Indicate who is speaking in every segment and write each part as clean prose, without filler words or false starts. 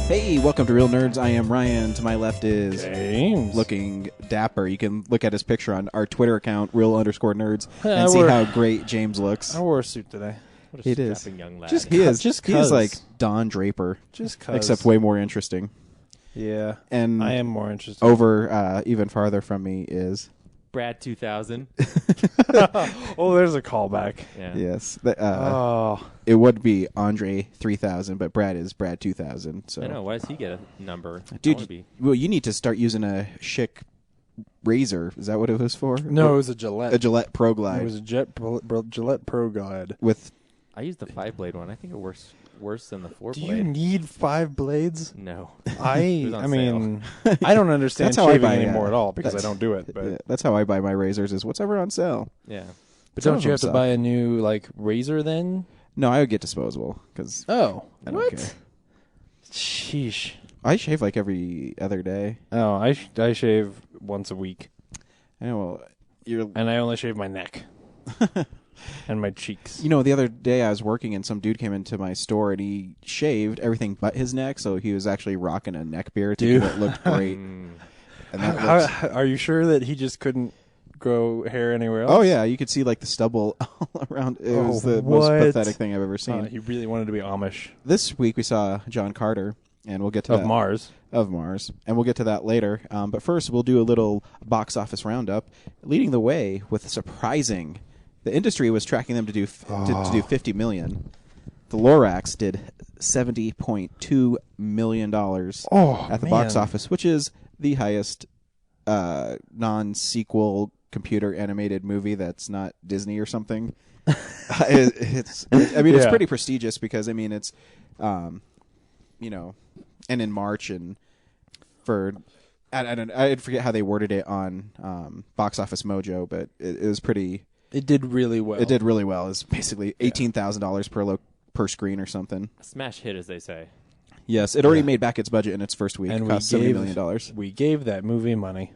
Speaker 1: Hey, welcome to Real Nerds. I am Ryan. To my left is
Speaker 2: James.
Speaker 1: looking dapper. You can look at his picture on our Twitter account, real_nerds,
Speaker 2: Yeah,
Speaker 1: and see how great James looks.
Speaker 2: I wore a suit today.
Speaker 3: What a
Speaker 1: It is.
Speaker 3: strapping young lad.
Speaker 2: Just
Speaker 1: He is.
Speaker 2: Just
Speaker 1: He is
Speaker 2: 'cause.
Speaker 1: like Don Draper,
Speaker 2: Just cause.
Speaker 1: except way more interesting.
Speaker 2: Yeah.
Speaker 1: And
Speaker 2: I am more interested.
Speaker 1: over even farther from me is
Speaker 3: Brad 2000.
Speaker 2: Oh, there's a callback.
Speaker 3: Yeah.
Speaker 1: yes.
Speaker 2: Oh.
Speaker 1: It would be Andre 3000, but Brad is Brad 2000. So
Speaker 3: I know. Why does he get a number? I
Speaker 1: dude,
Speaker 3: wanna be.
Speaker 1: well, you need to start using a Schick razor. Is that what it was for?
Speaker 2: No, it was a Gillette.
Speaker 1: A Gillette Pro Glide
Speaker 2: It was a Gillette Pro Glide.
Speaker 1: with.
Speaker 3: I use the 5-blade one. I think it works worse than the 4-blade.
Speaker 2: Do you need 5 blades?
Speaker 3: No.
Speaker 2: I
Speaker 3: was on
Speaker 2: I mean, I don't understand
Speaker 1: That's how I
Speaker 2: shaving
Speaker 1: buy,
Speaker 2: anymore at all because I
Speaker 1: that's-
Speaker 2: don't do it. But
Speaker 1: Yeah, that's how I buy my razors. Is what's ever on sale.
Speaker 3: Yeah.
Speaker 2: but
Speaker 1: some
Speaker 2: don't
Speaker 1: of
Speaker 2: you
Speaker 1: them
Speaker 2: have to
Speaker 1: suck.
Speaker 2: buy a new like razor then?
Speaker 1: No, I would get disposable because
Speaker 2: Oh,
Speaker 1: I don't
Speaker 2: what?
Speaker 1: care.
Speaker 2: Sheesh.
Speaker 1: I shave like every other day.
Speaker 2: Oh, I shave once a week,
Speaker 1: I know. Well, you're.
Speaker 2: and I only shave my neck and my cheeks.
Speaker 1: You know, the other day I was working and some dude came into my store and he shaved everything but his neck, so he was actually rocking a neck beard.
Speaker 2: Dude.
Speaker 1: It looked great.
Speaker 3: Mm.
Speaker 1: And that looks,
Speaker 2: Are you sure that he just couldn't grow hair anywhere else?
Speaker 1: oh yeah, you could see like the stubble all around. It was
Speaker 2: Oh,
Speaker 1: the most
Speaker 2: what?
Speaker 1: pathetic thing I've ever seen.
Speaker 2: He really wanted to be Amish
Speaker 1: This week we saw John Carter, and we'll get to
Speaker 2: of
Speaker 1: that.
Speaker 2: Mars.
Speaker 1: Of Mars, and we'll get to that later. But first, we'll do a little box office roundup. Leading the way with surprising, the industry was tracking them to do to do 50 million. The Lorax did $70.2 million at the box
Speaker 2: man.
Speaker 1: office, which is the highest non-sequel computer animated movie that's not Disney or something. It's
Speaker 2: Yeah.
Speaker 1: pretty prestigious because it's you know, and in March and for I forget how they worded it on Box Office Mojo, but it was pretty.
Speaker 2: It did really well.
Speaker 1: It did really well. It's basically $18,000 per screen or something.
Speaker 3: A smash hit, as they say.
Speaker 1: Yes, it already made back its budget in its first week.
Speaker 2: and
Speaker 1: It cost $70 million.
Speaker 2: We gave that movie money.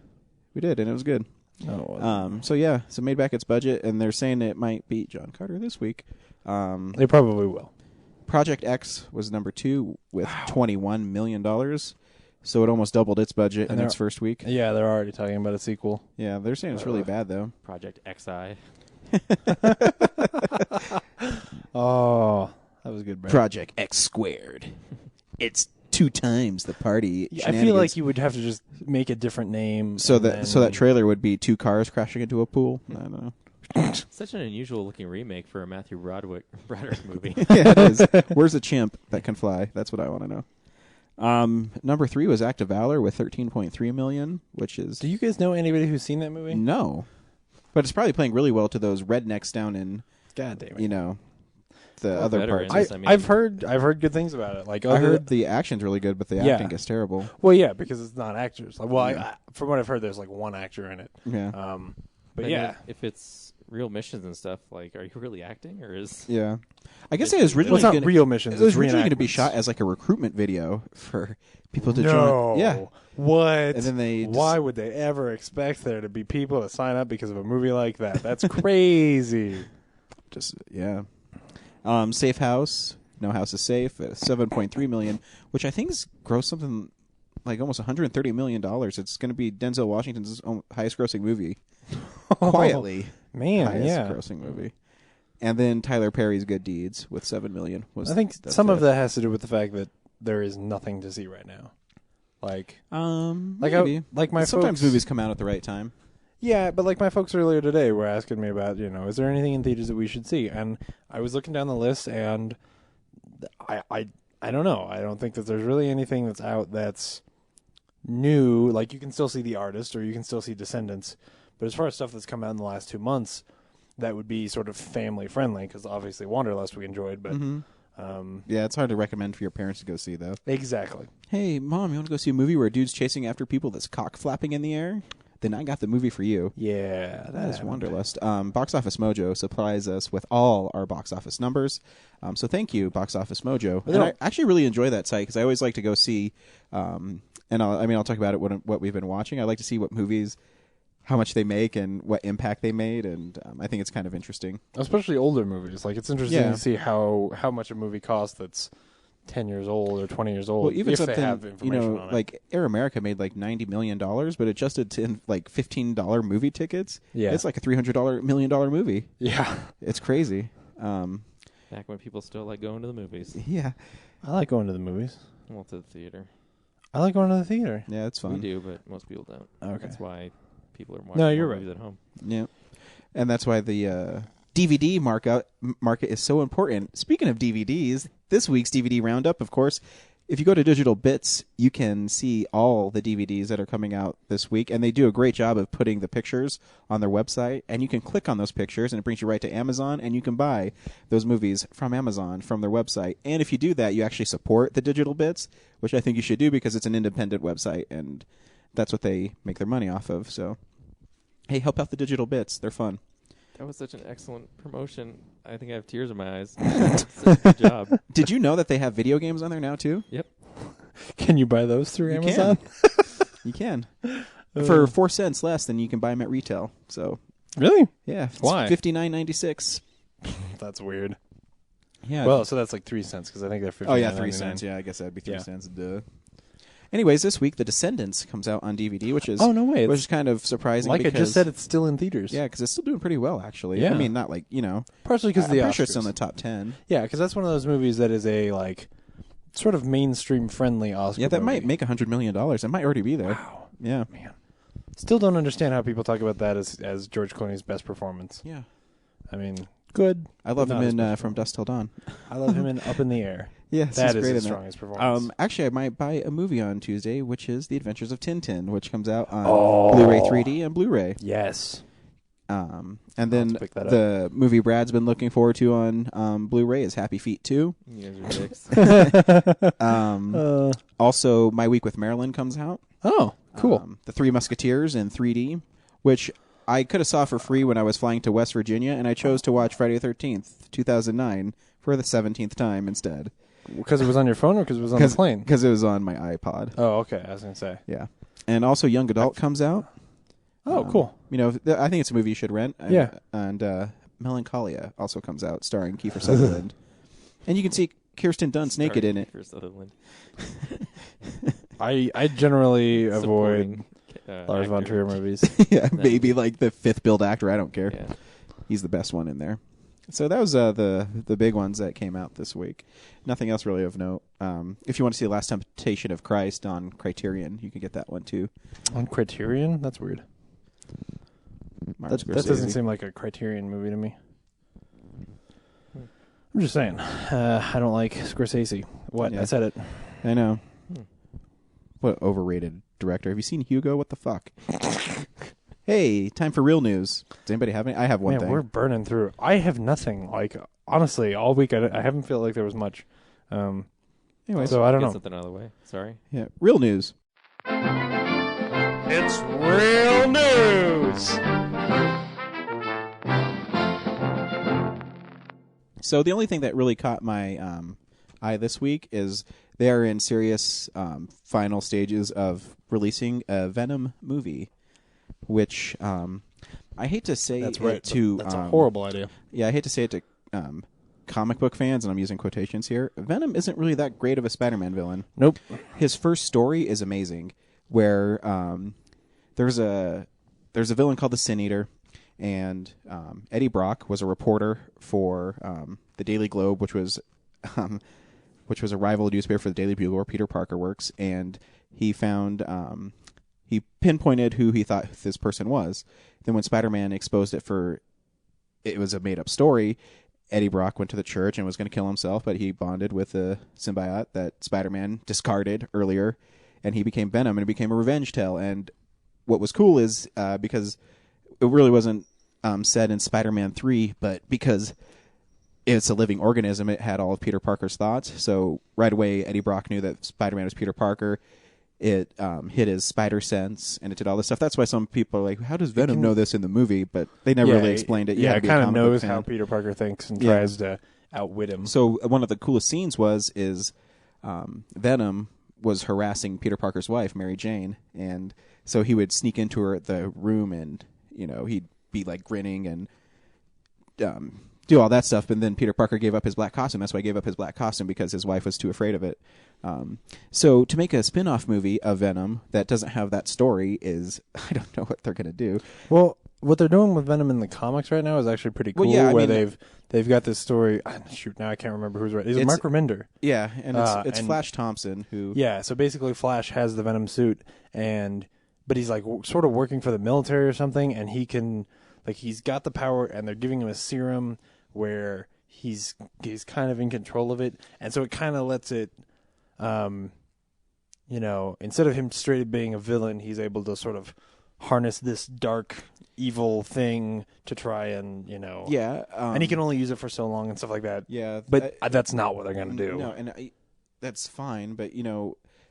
Speaker 1: We did, and it was good.
Speaker 2: No, it wasn't.
Speaker 1: So yeah, so it made back its budget, and they're saying it might beat John Carter this week.
Speaker 2: They probably will.
Speaker 1: Project X was number 2 with $21 million. So it almost doubled its budget
Speaker 2: And
Speaker 1: in its first week.
Speaker 2: Yeah, they're already talking about a sequel.
Speaker 1: Yeah, they're saying it's really bad though.
Speaker 3: Project XI.
Speaker 2: Oh, that was good, Brad.
Speaker 1: Project X squared. It's 2 times the party.
Speaker 2: I feel like you would have to just make a different name.
Speaker 1: so
Speaker 2: and
Speaker 1: that
Speaker 2: then-
Speaker 1: trailer would be 2 cars crashing into a pool. I don't know.
Speaker 3: Such an unusual looking remake for a Matthew Broderick movie.
Speaker 1: Yeah, it is. Where's a chimp that can fly? That's what I want to know. Number 3 was Act of Valor with 13.3 million, which is
Speaker 2: Do you guys know anybody who's seen that movie?
Speaker 1: no, but it's probably playing really well to those rednecks down in
Speaker 2: God damn it.
Speaker 1: the
Speaker 3: Well,
Speaker 1: other
Speaker 3: veterans.
Speaker 1: parts.
Speaker 2: I've heard good things about it. Like
Speaker 1: I heard the action's really good, but the
Speaker 2: Yeah.
Speaker 1: acting is terrible.
Speaker 2: well, yeah, because it's not actors. Like, well,
Speaker 1: Yeah.
Speaker 2: from what I've heard, there's like one actor in it.
Speaker 1: Yeah,
Speaker 2: But
Speaker 3: And
Speaker 2: yeah,
Speaker 3: if it's real missions and stuff, like, are you really acting, or is
Speaker 1: yeah. I guess
Speaker 3: It's-
Speaker 1: it was
Speaker 2: well,
Speaker 1: originally
Speaker 2: it's not
Speaker 1: gonna,
Speaker 2: real missions.
Speaker 1: it was
Speaker 2: it's
Speaker 1: originally going to be
Speaker 2: reenactments.
Speaker 1: shot as like a recruitment video for people to
Speaker 2: no.
Speaker 1: join. Yeah,
Speaker 2: What?
Speaker 1: and then they
Speaker 2: Why would they ever expect there to be people to sign up because of a movie like that? That's crazy.
Speaker 1: just yeah. Safe House, No House is Safe, 7.3 million, which I think is gross something like almost $130 million. It's going to be Denzel Washington's highest grossing movie. Quietly,
Speaker 2: Man,
Speaker 1: highest
Speaker 2: yeah.
Speaker 1: grossing movie. And then Tyler Perry's Good Deeds with 7 million.
Speaker 2: I think
Speaker 1: the
Speaker 2: some of
Speaker 1: fifth.
Speaker 2: that has to do with the fact that there is nothing to see right now. Like
Speaker 1: Maybe.
Speaker 2: my
Speaker 1: Sometimes
Speaker 2: folks,
Speaker 1: movies come out at the right time.
Speaker 2: Yeah, but like my folks earlier today were asking me about, is there anything in theaters that we should see? And I was looking down the list, and I don't know. I don't think that there's really anything that's out that's new. Like, you can still see The Artist, or you can still see Descendants. But as far as stuff that's come out in the last 2 months, that would be sort of family friendly, because obviously Wanderlust we enjoyed, but
Speaker 1: Yeah, it's hard to recommend for your parents to go see, though.
Speaker 2: exactly.
Speaker 1: Hey, Mom, you want to go see a movie where a dude's chasing after people that's cock flapping in the air? Then I got the movie for you.
Speaker 2: Yeah,
Speaker 1: That is
Speaker 2: happened.
Speaker 1: Wanderlust. Box Office Mojo supplies us with all our box office numbers. So thank you, Box Office Mojo. And I actually really enjoy that site because I always like to go see, and I'll talk about it what we've been watching. I like to see what movies, how much they make and what impact they made, and I think it's kind of interesting.
Speaker 2: Especially older movies. Like, it's interesting
Speaker 1: Yeah.
Speaker 2: to see how much a movie costs that's 10 years old or 20 years old.
Speaker 1: Well, even
Speaker 2: if
Speaker 1: something,
Speaker 2: they have information on it.
Speaker 1: like Air America made like $90 million, but adjusted to like $15 movie tickets.
Speaker 2: Yeah.
Speaker 1: It's like a $300 million movie.
Speaker 2: Yeah.
Speaker 1: It's crazy.
Speaker 3: Back when people still like going to the movies.
Speaker 1: Yeah.
Speaker 2: I like going to the movies.
Speaker 3: Well, to the theater.
Speaker 2: I like going to the theater.
Speaker 1: Yeah, it's fun.
Speaker 3: We do, but most people don't.
Speaker 2: Okay.
Speaker 3: That's why people are watching
Speaker 2: No, you're
Speaker 3: more
Speaker 2: right.
Speaker 3: movies at home.
Speaker 1: Yeah. And that's why the DVD market is so important. Speaking of DVDs, this week's DVD roundup, of course, if you go to Digital Bits, you can see all the DVDs that are coming out this week, and they do a great job of putting the pictures on their website, and you can click on those pictures, and it brings you right to Amazon, and you can buy those movies from Amazon, from their website. And if you do that, you actually support the Digital Bits, which I think you should do because it's an independent website, and that's what they make their money off of. So, hey, help out the Digital Bits. They're fun.
Speaker 3: That was such an excellent promotion. I think I have tears in my eyes. Such a good job.
Speaker 1: Did you know that they have video games on there now, too?
Speaker 3: Yep.
Speaker 2: Can you buy those through Amazon?
Speaker 1: You can. For 4 cents less than you can buy them at retail. So,
Speaker 2: Really?
Speaker 1: yeah. It's
Speaker 2: Why?
Speaker 1: $59.96.
Speaker 2: That's weird.
Speaker 1: Yeah.
Speaker 2: Well, so that's like 3 cents because I think they're 50.
Speaker 1: oh, yeah, 3 cents. Yeah, I guess that'd be 3
Speaker 2: Yeah.
Speaker 1: cents. Duh. Anyways, this week, The Descendants comes out on DVD, which is
Speaker 2: Oh, no way.
Speaker 1: which is kind of surprising.
Speaker 2: Like I
Speaker 1: because,
Speaker 2: just said, it's still in theaters.
Speaker 1: Yeah, because it's still doing pretty well, actually.
Speaker 2: Yeah.
Speaker 1: I mean, not like,
Speaker 2: Partially because
Speaker 1: I'm
Speaker 2: of the
Speaker 1: pretty
Speaker 2: Oscars.
Speaker 1: sure it's in the top 10.
Speaker 2: Yeah, because that's one of those movies that is a, like, sort of mainstream-friendly Oscar
Speaker 1: Yeah, that
Speaker 2: movie.
Speaker 1: might make $100 million. It might already be there.
Speaker 2: Wow.
Speaker 1: Yeah.
Speaker 2: Man. Still don't understand how people talk about that as George Clooney's best performance.
Speaker 1: Yeah.
Speaker 2: I mean, good.
Speaker 1: I love
Speaker 2: Not
Speaker 1: him
Speaker 2: his
Speaker 1: in
Speaker 2: best
Speaker 1: From Dusk Till Dawn.
Speaker 2: I love him in Up in the Air.
Speaker 1: Yes,
Speaker 2: That
Speaker 1: he's
Speaker 2: is
Speaker 1: great
Speaker 2: his
Speaker 1: in that.
Speaker 2: strongest performance.
Speaker 1: Actually, I might buy a movie on Tuesday, which is The Adventures of Tintin, which comes out on
Speaker 2: Oh.
Speaker 1: Blu-ray 3D and Blu-ray.
Speaker 2: Yes.
Speaker 1: And
Speaker 2: I'll
Speaker 1: then
Speaker 2: have to pick that
Speaker 1: the movie Brad's been looking forward to on Blu-ray is Happy Feet 2.
Speaker 3: You guys are dicks.
Speaker 1: Also, My Week with Marilyn comes out.
Speaker 2: Oh, cool.
Speaker 1: The Three Musketeers in 3D, which I could have saw for free when I was flying to West Virginia, and I chose to watch Friday the 13th, 2009, for the 17th time instead.
Speaker 2: Because it was on your phone or because it was on the plane?
Speaker 1: Because it was on my iPod.
Speaker 2: Oh, okay. I was going to say.
Speaker 1: Yeah. And also Young Adult comes out.
Speaker 2: Oh, cool.
Speaker 1: I think it's a movie you should rent. And,
Speaker 2: Yeah.
Speaker 1: And Melancholia also comes out, starring Kiefer Sutherland. And you can see Kirsten Dunst naked in it.
Speaker 3: For Sutherland.
Speaker 2: I generally avoid
Speaker 3: Supporting,
Speaker 2: Lars von
Speaker 3: actor.
Speaker 2: Trier movies.
Speaker 1: Yeah, maybe like the fifth billed actor. I don't care.
Speaker 3: Yeah.
Speaker 1: He's the best one in there. So that was the big ones that came out this week. Nothing else really of note. If you want to see The Last Temptation of Christ on Criterion, you can get that one too.
Speaker 2: On Criterion? That's weird.
Speaker 1: Martin
Speaker 2: That doesn't
Speaker 1: Scorsese.
Speaker 2: seem like a Criterion movie to me. I'm just saying. I don't like Scorsese. What?
Speaker 1: Yeah.
Speaker 2: I said it.
Speaker 1: I know. What overrated director. Have you seen Hugo? What the fuck? Hey, time for real news. Does anybody have any? I have one
Speaker 2: Man,
Speaker 1: thing.
Speaker 2: we're burning through. I have nothing. Like, honestly, all week I haven't felt like there was much.
Speaker 1: Anyways,
Speaker 2: So I don't
Speaker 3: Get
Speaker 2: know.
Speaker 3: something out of the way. Sorry.
Speaker 1: yeah, real news.
Speaker 2: It's real news.
Speaker 1: So the only thing that really caught my eye this week is they are in serious final stages of releasing a Venom movie, which I hate to say
Speaker 2: That's
Speaker 1: it
Speaker 2: right.
Speaker 1: to
Speaker 2: That's a horrible idea.
Speaker 1: Yeah, I hate to say it to comic book fans, and I'm using quotations here. Venom isn't really that great of a Spider-Man villain.
Speaker 2: Nope.
Speaker 1: His first story is amazing, where there's a villain called the Sin Eater, and Eddie Brock was a reporter for the Daily Globe, which was a rival newspaper for the Daily Bugle, where Peter Parker works, and he found he pinpointed who he thought this person was. Then when Spider-Man exposed it was a made-up story, Eddie Brock went to the church and was going to kill himself, but he bonded with the symbiote that Spider-Man discarded earlier, and he became Venom, and it became a revenge tale. And what was cool is because it really wasn't said in Spider-Man 3, but because it's a living organism, it had all of Peter Parker's thoughts. So right away, Eddie Brock knew that Spider-Man was Peter Parker. It hit his spider sense, and it did all this stuff. That's why some people are like, how does Venom know this in the movie? But they never really explained it. You
Speaker 2: Yeah,
Speaker 1: had
Speaker 2: it
Speaker 1: to be a
Speaker 2: kind of
Speaker 1: comic book
Speaker 2: knows
Speaker 1: fan.
Speaker 2: how Peter Parker thinks and
Speaker 1: Yeah.
Speaker 2: tries to outwit him.
Speaker 1: So one of the coolest scenes is Venom was harassing Peter Parker's wife, Mary Jane, and so he would sneak into the room, and he'd be like grinning and do all that stuff. But then Peter Parker gave up his black costume. That's why he gave up his black costume, because his wife was too afraid of it. So to make a spin-off movie of Venom that doesn't have that story is, I don't know what they're going to do.
Speaker 2: Well, what they're doing with Venom in the comics right now is actually pretty cool.
Speaker 1: Well, yeah, I
Speaker 2: where
Speaker 1: mean,
Speaker 2: they've got this story. Shoot, now I can't remember who's right. Is it Mark Remender?
Speaker 1: Yeah, and it's Flash Thompson who.
Speaker 2: Yeah, so basically Flash has the Venom suit, but he's like sort of working for the military or something, and he's got the power, and they're giving him a serum where he's kind of in control of it, and so it kind of lets it, instead of him straight being a villain, he's able to sort of harness this dark, evil thing to try and and he can only use it for so long and stuff like that.
Speaker 1: Yeah,
Speaker 2: but that's not what they're gonna do.
Speaker 1: No, and that's fine, but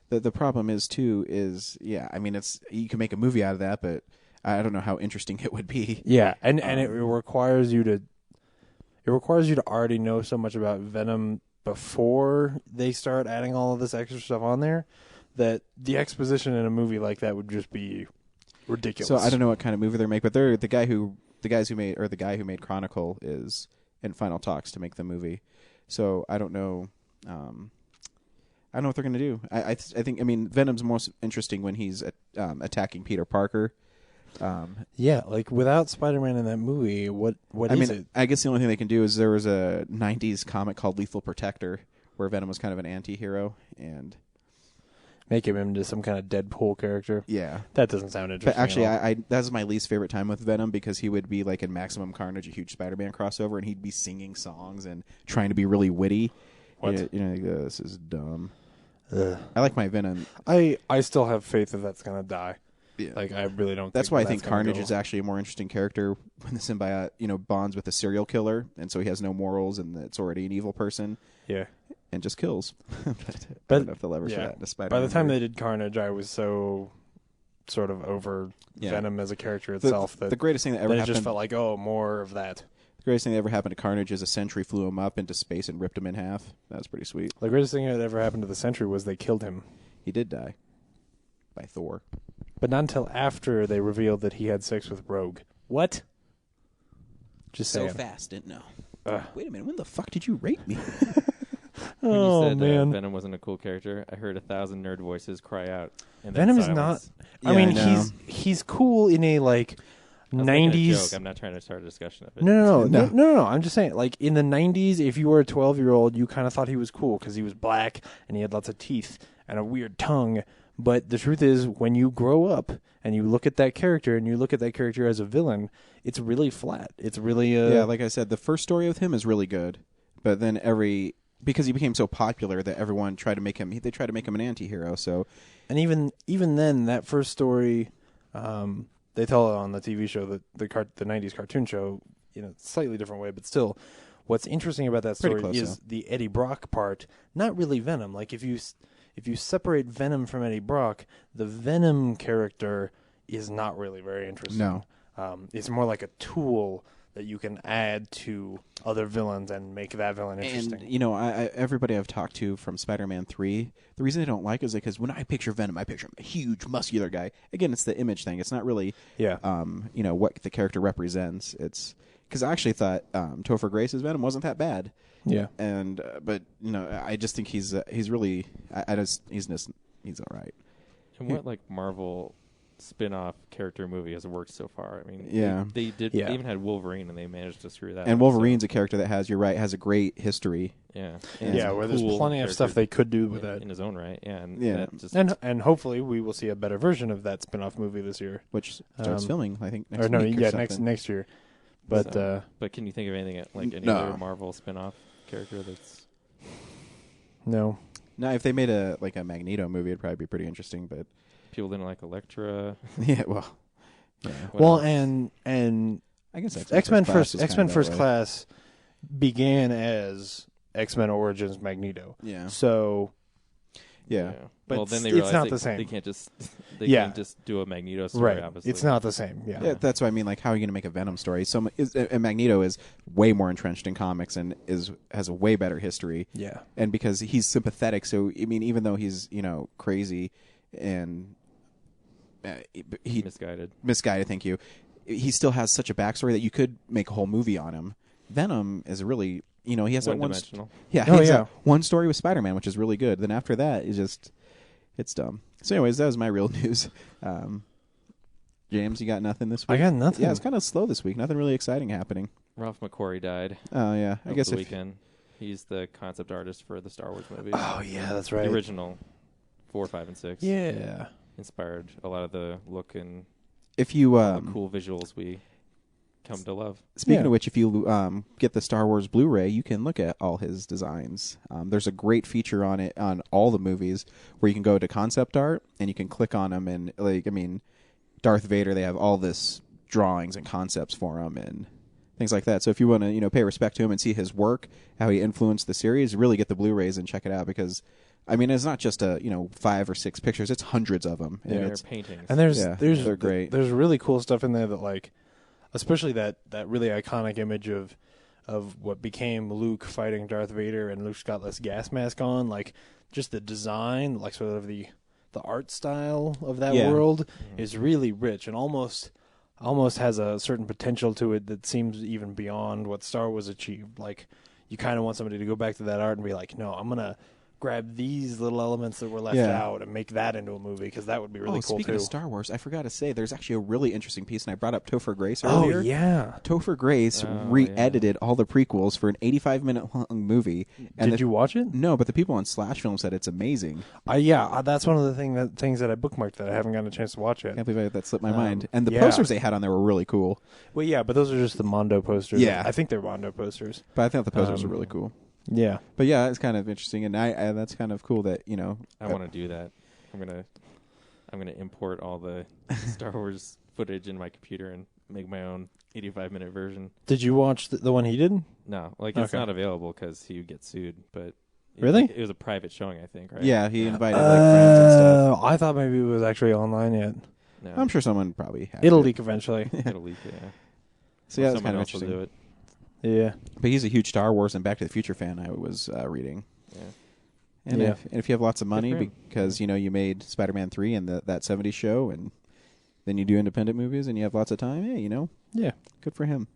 Speaker 1: the problem is I mean, it's, you can make a movie out of that, but I don't know how interesting it would be.
Speaker 2: Yeah, and it requires you to already know so much about Venom before they start adding all of this extra stuff on there that the exposition in a movie like that would just be ridiculous.
Speaker 1: So I don't know what kind of movie they're making, but the guy who made Chronicle is in final talks to make the movie. So I don't know. I don't know what they're going to do. I think Venom's most interesting when he's attacking Peter Parker.
Speaker 2: Yeah, like without Spider-Man in that movie, what is it?
Speaker 1: I guess the only thing they can do is there was a 90s comic called Lethal Protector where Venom was kind of an anti-hero and
Speaker 2: make him into some kind of Deadpool character.
Speaker 1: Yeah.
Speaker 2: That doesn't sound interesting.
Speaker 1: But actually, that's my least favorite time with Venom, because he would be like in Maximum Carnage, a huge Spider-Man crossover, and he'd be singing songs and trying to be really witty.
Speaker 2: What?
Speaker 1: This is dumb.
Speaker 2: Ugh.
Speaker 1: I like my Venom.
Speaker 2: I still have faith that that's going to die.
Speaker 1: Yeah.
Speaker 2: Like, I really don't
Speaker 1: That's
Speaker 2: think
Speaker 1: why I think Carnage is actually a more interesting character when the symbiote, bonds with a serial killer, and so he has no morals, and it's already an evil person.
Speaker 2: Yeah.
Speaker 1: And just kills. But I don't know if they'll ever show that in a Spider-Man.
Speaker 2: By the time they did Carnage, I was so sort of over Venom as a character itself that
Speaker 1: the greatest thing that ever
Speaker 2: it
Speaker 1: happened,
Speaker 2: just felt like, more of that.
Speaker 1: The greatest thing that ever happened to Carnage is a Sentry flew him up into space and ripped him in half. That was pretty sweet.
Speaker 2: The greatest thing that ever happened to the Sentry was they killed him.
Speaker 1: He did die by Thor.
Speaker 2: But not until after they revealed that he had sex with Rogue. What? Just
Speaker 1: so
Speaker 2: saying.
Speaker 1: Fast, didn't know. Wait a minute, when the fuck did you rape me?
Speaker 3: When you said
Speaker 2: man.
Speaker 3: Venom wasn't a cool character, I heard 1,000 nerd voices cry out.
Speaker 2: Venom is not. I mean, he's cool in a like 90s.
Speaker 3: I'm not trying to start a discussion of it.
Speaker 2: No. I'm just saying, like in the 90s, if you were a 12-year-old, you kind of thought he was cool because he was black and he had lots of teeth and a weird tongue. But the truth is, when you grow up and you look at that character and you look at that character as a villain, it's really flat. It's really
Speaker 1: like I said, the first story with him is really good, but then because he became so popular that everyone tried to make him. They tried to make him an anti-hero. So,
Speaker 2: and even then, that first story, they tell it on the TV show, the 90s cartoon show, slightly different way, but still, what's interesting about that story is the Eddie Brock part. Not really Venom. Like if you separate Venom from Eddie Brock, the Venom character is not really very interesting.
Speaker 1: No,
Speaker 2: it's more like a tool that you can add to other villains and make that villain interesting.
Speaker 1: And, everybody I've talked to from Spider-Man 3, the reason they don't like it is because when I picture Venom, I picture him a huge, muscular guy. Again, it's the image thing. It's not really, what the character represents. It's because I actually thought Topher Grace's Venom wasn't that bad.
Speaker 2: Yeah.
Speaker 1: And, but, I just think he's really, he's all right.
Speaker 3: And what, Marvel spin-off character movie has worked so far? I mean, they did.
Speaker 2: Yeah.
Speaker 3: They even had Wolverine, and they managed to screw that.
Speaker 1: And
Speaker 3: up,
Speaker 1: Wolverine's a character that has a great history.
Speaker 3: Yeah,
Speaker 2: where there's plenty of stuff they could do with that
Speaker 3: in his own right. Yeah,
Speaker 2: that just and hopefully we will see a better version of that spin-off movie this year,
Speaker 1: which starts filming. I think next week
Speaker 2: next year. But
Speaker 3: but can you think of anything like any other Marvel spin-off character that's
Speaker 2: no?
Speaker 1: If they made a Magneto movie, it'd probably be pretty interesting. But
Speaker 3: people didn't like Elektra.
Speaker 1: Yeah, well,
Speaker 2: and
Speaker 1: I guess
Speaker 2: X-Men First Class began as X-Men Origins Magneto.
Speaker 1: Yeah.
Speaker 2: So.
Speaker 1: Yeah.
Speaker 2: But
Speaker 3: then they
Speaker 2: it's
Speaker 3: realized
Speaker 2: not the same.
Speaker 3: They can't just do a Magneto story.
Speaker 2: Right.
Speaker 3: Obviously,
Speaker 2: it's not the same. Yeah.
Speaker 1: That's what I mean. Like, how are you going to make a Venom story? And Magneto is way more entrenched in comics and has a way better history.
Speaker 2: Yeah.
Speaker 1: And because he's sympathetic, so I mean, even though he's crazy and
Speaker 3: misguided.
Speaker 1: Thank you. He still has such a backstory that you could make a whole movie on him. Venom is really, he has that one.
Speaker 3: One-dimensional.
Speaker 1: Yeah,
Speaker 2: Oh,
Speaker 1: he has
Speaker 2: yeah.
Speaker 1: that one story with Spider-Man, which is really good. Then after that, it's dumb. So, anyways, that was my real news. James, you got nothing this week?
Speaker 2: I got nothing.
Speaker 1: Yeah, it's kind of slow this week. Nothing really exciting happening.
Speaker 3: Ralph McQuarrie died.
Speaker 1: Oh yeah, I
Speaker 3: over
Speaker 1: guess
Speaker 3: the
Speaker 1: if
Speaker 3: weekend. He's the concept artist for the Star Wars movies.
Speaker 2: Oh yeah, that's right.
Speaker 3: The original 4, 5, and 6.
Speaker 2: Yeah.
Speaker 3: Inspired a lot of the look and
Speaker 1: if you
Speaker 3: the cool visuals we come to love.
Speaker 1: Speaking
Speaker 2: Yeah.
Speaker 1: of which, if you get the Star Wars Blu-ray, you can look at all his designs. There's a great feature on it on all the movies where you can go to concept art and you can click on them and Darth Vader, they have all this drawings and concepts for him and things like that. So if you want to pay respect to him and see his work, how he influenced the series, really get the Blu-rays and check it out because it's not just 5 or 6 pictures; it's hundreds of them.
Speaker 2: Yeah.
Speaker 1: And
Speaker 3: They're
Speaker 1: it's
Speaker 3: paintings.
Speaker 2: And
Speaker 1: they're great.
Speaker 2: There's really cool stuff in there that especially that really iconic image of what became Luke fighting Darth Vader, and Luke's got this gas mask on. Like just the design, like sort of the art style of that world is really rich and almost has a certain potential to it that seems even beyond what Star Wars achieved. Like you kind of want somebody to go back to that art and be like, no, I'm gonna grab these little elements that were left out and make that into a movie because that would be really cool
Speaker 1: speaking
Speaker 2: too.
Speaker 1: of Star Wars, I forgot to say there's actually a really interesting piece, and I brought up Topher Grace
Speaker 2: Oh
Speaker 1: earlier.
Speaker 2: yeah.
Speaker 1: Topher Grace re-edited all the prequels for an 85-minute long movie. And
Speaker 2: Did you watch it?
Speaker 1: No, but the people on Slash Film said it's amazing.
Speaker 2: That's one of the things that I bookmarked that I haven't gotten a chance to watch
Speaker 1: I
Speaker 2: yet.
Speaker 1: can't believe that slipped my mind. And the posters they had on there were really cool.
Speaker 2: Well, yeah, but those are just the Mondo posters.
Speaker 1: Yeah.
Speaker 2: I think they're Mondo posters.
Speaker 1: But I thought the posters were really cool.
Speaker 2: Yeah.
Speaker 1: But yeah, it's kind of interesting, and I that's kind of cool that
Speaker 3: I want to do that. I'm gonna import all the Star Wars footage in my computer and make my own 85-minute version.
Speaker 2: Did you watch the one he did?
Speaker 3: No, it's
Speaker 2: Okay.
Speaker 3: not available because he would get sued. But
Speaker 2: Really?
Speaker 3: it was a private showing, I think, right?
Speaker 1: Yeah, he invited friends and stuff.
Speaker 2: I thought maybe it was actually online yet.
Speaker 3: No,
Speaker 1: I'm sure someone probably has
Speaker 2: It'll
Speaker 1: it.
Speaker 2: leak eventually.
Speaker 3: it'll leak. Yeah.
Speaker 1: So yeah,
Speaker 3: Or
Speaker 1: that's kind
Speaker 3: someone
Speaker 1: of
Speaker 3: else will
Speaker 1: interesting.
Speaker 3: do it.
Speaker 2: Yeah.
Speaker 1: But he's a huge Star Wars and Back to the Future fan. I was reading.
Speaker 3: Yeah.
Speaker 1: And,
Speaker 2: Yeah.
Speaker 1: if you have lots of money
Speaker 3: for him.
Speaker 1: because you made Spider-Man 3 and that 70s show, and then you do independent movies and you have lots of time,
Speaker 2: Yeah.
Speaker 1: good for him.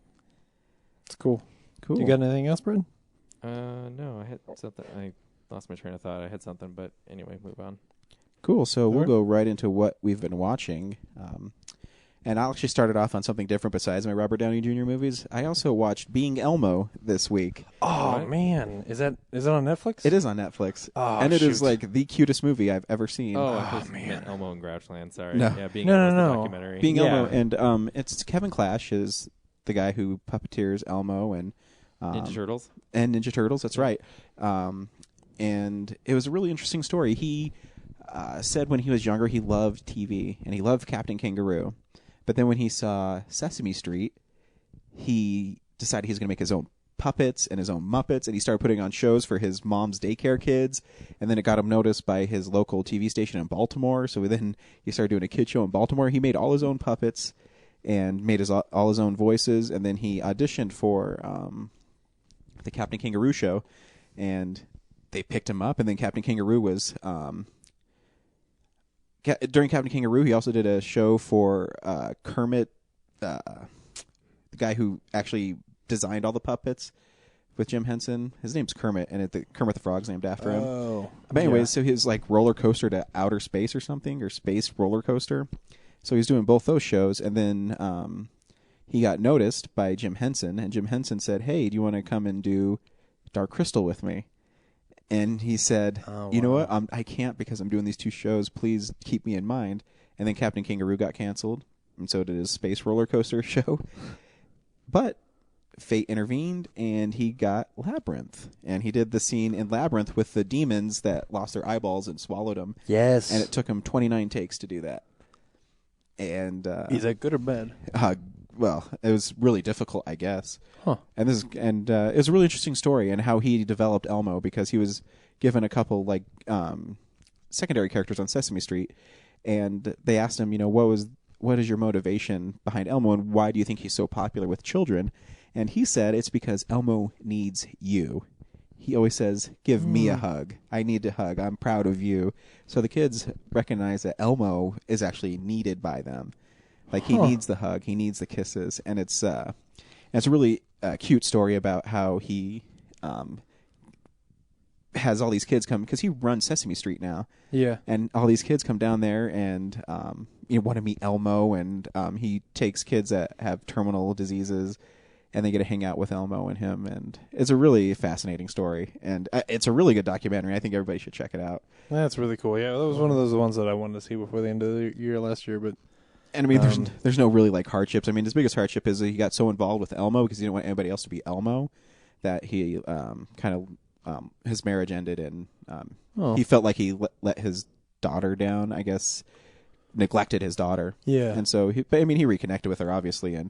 Speaker 2: It's cool.
Speaker 1: Cool.
Speaker 2: You got anything else, Brad?
Speaker 3: No, I had something. I lost my train of thought. I had something, but anyway, move on.
Speaker 1: Cool. So we'll
Speaker 2: Alright.
Speaker 1: go right into what we've been watching. And I'll actually start it off on something different besides my Robert Downey Jr. movies. I also watched Being Elmo this week.
Speaker 2: Oh
Speaker 3: What?
Speaker 2: man, is it on Netflix?
Speaker 1: It is on Netflix.
Speaker 2: Oh,
Speaker 1: and it is
Speaker 2: shoot.
Speaker 1: like the cutest movie I've ever seen.
Speaker 3: Oh, I thought you
Speaker 2: man.
Speaker 3: meant Elmo and Grouchland. Sorry.
Speaker 1: No.
Speaker 3: Yeah, being
Speaker 2: No,
Speaker 3: Elmo's
Speaker 2: no,
Speaker 3: the
Speaker 2: no.
Speaker 3: documentary.
Speaker 1: Being
Speaker 2: Yeah.
Speaker 1: Elmo, and it's Kevin Clash is the guy who puppeteers Elmo and
Speaker 3: Ninja Turtles.
Speaker 1: and Ninja Turtles. That's right. And it was a really interesting story. He said when he was younger he loved TV and he loved Captain Kangaroo, but then when he saw Sesame Street, he decided he was going to make his own puppets and his own Muppets, and he started putting on shows for his mom's daycare kids, and then it got him noticed by his local TV station in Baltimore, so then he started doing a kid show in Baltimore. He made all his own puppets and made all his own voices, and then he auditioned for the Captain Kangaroo show, and they picked him up, and then Captain Kangaroo was... during Captain Kangaroo, he also did a show for Kermit, the guy who actually designed all the puppets with Jim Henson. His name's Kermit, and Kermit the Frog's named after him.
Speaker 2: Oh.
Speaker 1: But anyways, so his like roller coaster to outer space or something, or space roller coaster. So he's doing both those shows, and then he got noticed by Jim Henson, and Jim Henson said, "Hey, do you want to come and do Dark Crystal with me?" And he said, "You know what? I can't because I'm doing these 2 shows. Please keep me in mind." And then Captain Kangaroo got canceled, and so did his space roller coaster show. But fate intervened, and he got Labyrinth. And he did the scene in Labyrinth with the demons that lost their eyeballs and swallowed them.
Speaker 2: Yes.
Speaker 1: And it took him 29 takes to do that. And
Speaker 2: Is that good or bad?
Speaker 1: well, it was really difficult, I guess.
Speaker 2: Huh.
Speaker 1: And it was a really interesting story and how he developed Elmo, because he was given a couple like secondary characters on Sesame Street, and they asked him, what is your motivation behind Elmo, and why do you think he's so popular with children? And he said it's because Elmo needs you. He always says, "Give me a hug. I need to hug. I'm proud of you." So the kids recognize that Elmo is actually needed by them. Like he needs the hug, he needs the kisses, and it's And it's a really cute story about how he has all these kids come, because he runs Sesame Street now.
Speaker 2: Yeah.
Speaker 1: And all these kids come down there and want to meet Elmo, and he takes kids that have terminal diseases, and they get to hang out with Elmo and him. And it's a really fascinating story, and it's a really good documentary. I think everybody should check it out.
Speaker 2: That's really cool. Yeah, that was one of those ones that I wanted to see before the end of the year last year. But
Speaker 1: and I mean, there's no really like hardships. I mean, his biggest hardship is that he got so involved with Elmo because he didn't want anybody else to be Elmo that he his marriage ended, and he felt like he let his daughter down, I guess, neglected his daughter.
Speaker 2: Yeah.
Speaker 1: And so, he reconnected with her, obviously, and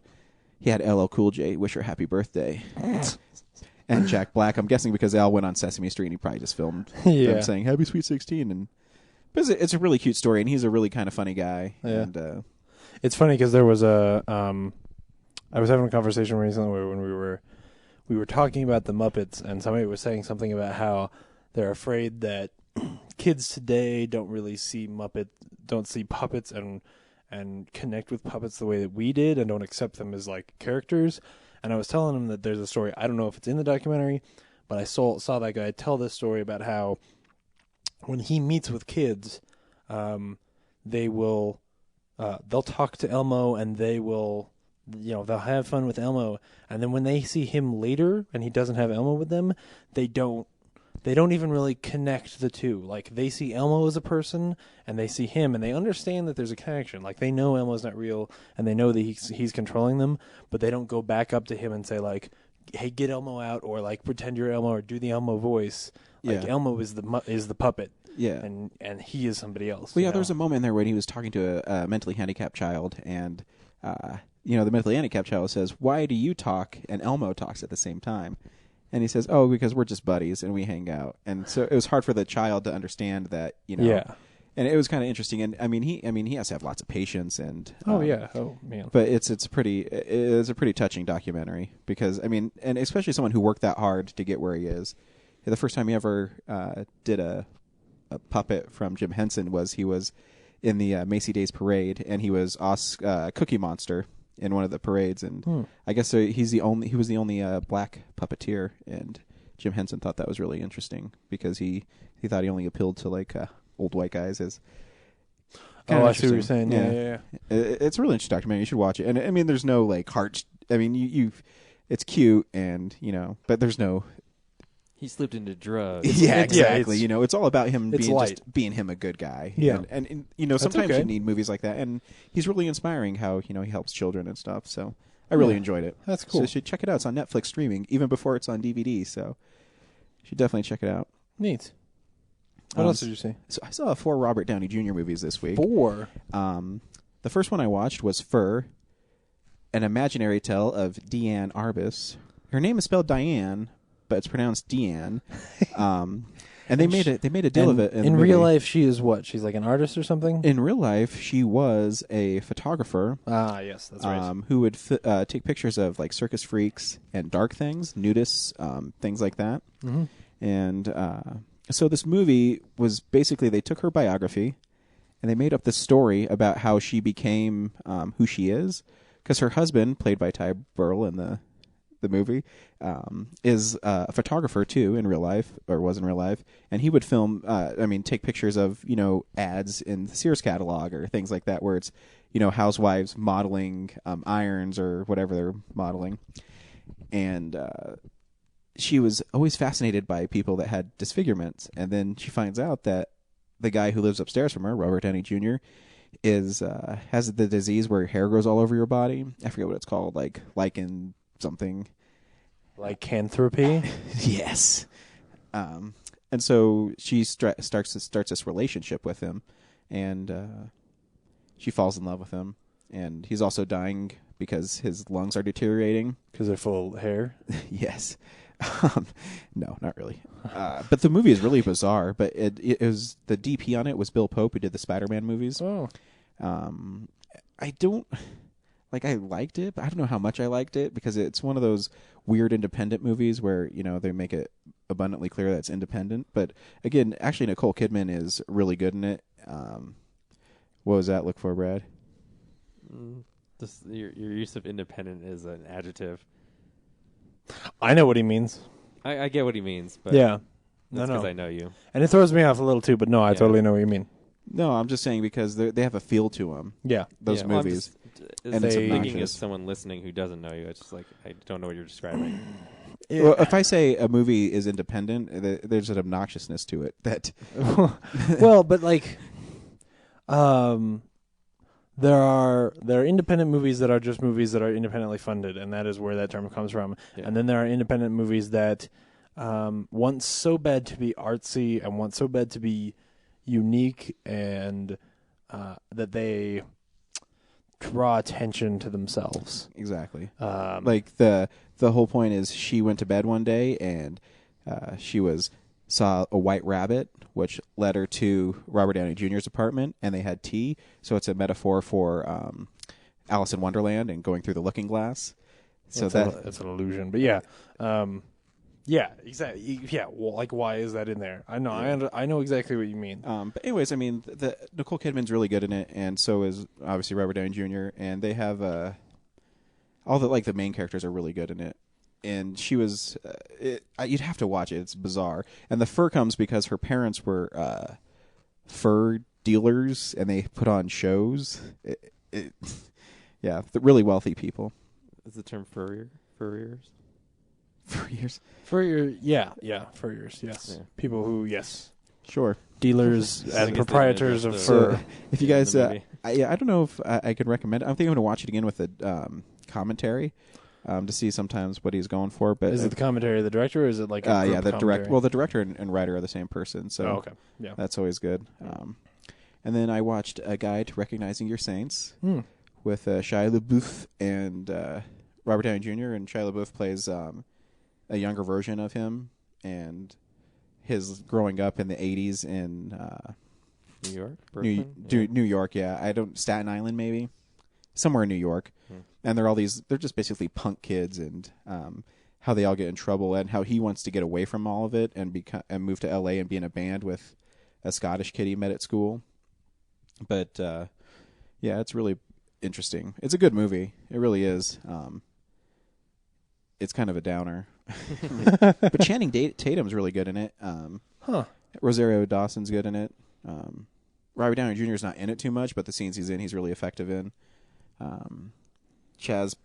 Speaker 1: he had LL Cool J wish her happy birthday. And Jack Black, I'm guessing because Al went on Sesame Street and he probably just filmed them saying Happy Sweet 16. But it's a really cute story, and he's a really kind of funny guy.
Speaker 2: Yeah.
Speaker 1: And
Speaker 2: it's funny because there was I was having a conversation recently when we were talking about the Muppets, and somebody was saying something about how they're afraid that kids today don't see puppets and connect with puppets the way that we did, and don't accept them as like characters. And I was telling him that there's a story, I don't know if it's in the documentary, but I saw that guy tell this story about how when he meets with kids, they'll talk to Elmo, and they'll have fun with Elmo, and then when they see him later and he doesn't have Elmo with them, they don't even really connect the two. Like, they see Elmo as a person, and they see him, and they understand that there's a connection. Like, they know Elmo's not real, and they know that he's controlling them, but they don't go back up to him and say, like, hey, get Elmo out, or, like, pretend you're Elmo, or do the Elmo voice. Like, Elmo is the puppet.
Speaker 1: Yeah.
Speaker 2: And he is somebody else.
Speaker 1: Well, yeah, there was a moment there when he was talking to a mentally handicapped child, and the mentally handicapped child says, "Why do you talk and Elmo talks at the same time?" And he says, "Oh, because we're just buddies and we hang out." And so it was hard for the child to understand that,
Speaker 2: Yeah.
Speaker 1: And it was kind of interesting. And I mean, he has to have lots of patience and.
Speaker 2: Man.
Speaker 1: But it's a pretty touching documentary because I mean, and especially someone who worked that hard to get where he is. The first time he ever did a puppet from Jim Henson he was in the Macy Days Parade, and he was Cookie Monster in one of the parades, and I guess he was the only black puppeteer, and Jim Henson thought that was really interesting because he thought he only appealed to like old white guys. As
Speaker 2: I see what you're saying. Yeah.
Speaker 1: It's a really interesting documentary. You should watch it. And I mean, there's no like heart. I mean, it's cute, and but there's no.
Speaker 3: He slipped into drugs.
Speaker 1: Yeah, exactly. It's all about him being him a good guy.
Speaker 2: Yeah.
Speaker 1: And sometimes you need movies like that. And he's really inspiring how, he helps children and stuff. So I really enjoyed it.
Speaker 2: That's cool.
Speaker 1: So you should check it out. It's on Netflix streaming, even before it's on DVD. So you should definitely check it out.
Speaker 2: Neat. What else did you see?
Speaker 1: So I saw 4 Robert Downey Jr. movies this week.
Speaker 2: 4?
Speaker 1: The first one I watched was Fur, an imaginary tale of Deanne Arbus. Her name is spelled Diane, but it's pronounced Deanne. And they made a deal of it.
Speaker 2: In real life, she is what? She's like an artist or something?
Speaker 1: In real life, she was a photographer.
Speaker 2: Ah, yes, that's right.
Speaker 1: Who would take pictures of like circus freaks and dark things, nudists, things like that.
Speaker 2: Mm-hmm.
Speaker 1: And so this movie was basically they took her biography and they made up this story about how she became who she is, because her husband, played by Ty Burrell in the movie, is a photographer too in real life, or was in real life, and he would film take pictures of ads in the Sears catalog or things like that, where it's housewives modeling irons or whatever they're modeling. And she was always fascinated by people that had disfigurements, and then she finds out that the guy who lives upstairs from her, Robert Downey Jr., has the disease where your hair grows all over your body. I forget what it's called, like lichen something.
Speaker 2: Lycanthropy?
Speaker 1: Yes. And so she starts this relationship with him, and she falls in love with him, and he's also dying because his lungs are deteriorating.
Speaker 2: Because they're full of hair?
Speaker 1: Yes. No, not really. But the movie is really bizarre. But it was the DP on it was Bill Pope, who did the Spider-Man movies.
Speaker 2: Oh.
Speaker 1: I liked it, but I don't know how much I liked it, because it's one of those weird independent movies where, they make it abundantly clear that it's independent. But again, actually Nicole Kidman is really good in it. What was that look for, Brad?
Speaker 3: Your use of independent is an adjective.
Speaker 2: I know what he means.
Speaker 3: I get what he means, but
Speaker 2: Yeah.
Speaker 3: that's because
Speaker 2: No.
Speaker 3: I know you.
Speaker 2: And it throws me off a little too, but no, I
Speaker 3: Yeah.
Speaker 2: totally know what you mean.
Speaker 1: No, I'm just saying because they have a feel to them.
Speaker 2: Yeah.
Speaker 1: Those
Speaker 3: Yeah, well, I'm
Speaker 1: movies.
Speaker 3: just,
Speaker 1: And it's
Speaker 3: thinking
Speaker 1: obnoxious.
Speaker 3: as someone listening who doesn't know you, it's just like I don't know what you're describing.
Speaker 1: Well, if I say a movie is independent, there's an obnoxiousness to it that
Speaker 2: Well, but like, there are independent movies that are just movies that are independently funded, and that is where that term comes from.
Speaker 3: Yeah.
Speaker 2: And then there are independent movies that want so bad to be artsy and want so bad to be unique, and that they draw attention to themselves.
Speaker 1: exactly.
Speaker 2: Like,
Speaker 1: Like the whole point is she went to bed one day and she saw a white rabbit, which led her to Robert Downey Jr.'s apartment, and they had tea. So it's a metaphor for Alice in Wonderland and going through the looking glass. So
Speaker 2: it's an illusion, but yeah. Yeah, exactly. Yeah, well, like, why is that in there? I know, I know exactly what you mean.
Speaker 1: But anyways, I mean, the Nicole Kidman's really good in it, and so is obviously Robert Downey Jr. And they have all the main characters are really good in it. And she was, you'd have to watch it. It's bizarre, and the fur comes because her parents were fur dealers, and they put on shows. Yeah, the really wealthy people.
Speaker 3: Is the term furriers?
Speaker 1: Furriers,
Speaker 2: Furrier, yeah, furriers, yes.
Speaker 3: Yeah.
Speaker 2: People who, yes,
Speaker 1: sure.
Speaker 2: dealers
Speaker 3: I
Speaker 2: and
Speaker 3: guess they
Speaker 2: proprietors
Speaker 3: didn't
Speaker 2: of
Speaker 3: address
Speaker 2: fur.
Speaker 1: So, if you
Speaker 3: in
Speaker 1: guys,
Speaker 3: the movie.
Speaker 1: I don't know if I could recommend it. I think I'm going to watch it again with the commentary to see sometimes what he's going for. But
Speaker 2: Is it the commentary of the director, or is it like a
Speaker 1: yeah,
Speaker 2: group
Speaker 1: the
Speaker 2: commentary?
Speaker 1: direct. Well, the director and writer are the same person, so
Speaker 2: Oh, okay, yeah.
Speaker 1: that's always good. And then I watched A Guide to Recognizing Your Saints with Shia LaBeouf and Robert Downey Jr. And Shia LaBeouf plays a younger version of him and his growing up in the 80s in
Speaker 3: New York, Brooklyn?
Speaker 1: New York. Yeah, Staten Island maybe, somewhere in New York. And they're just basically punk kids, and how they all get in trouble, and how he wants to get away from all of it and move to LA and be in a band with a Scottish kid he met at school. But yeah, it's really interesting. It's a good movie. It really is. It's kind of a downer, but Channing Tatum's really good in it. Rosario Dawson's good in it. Robert Downey Jr. is not in it too much, but the scenes he's in, he's really effective in. Chaz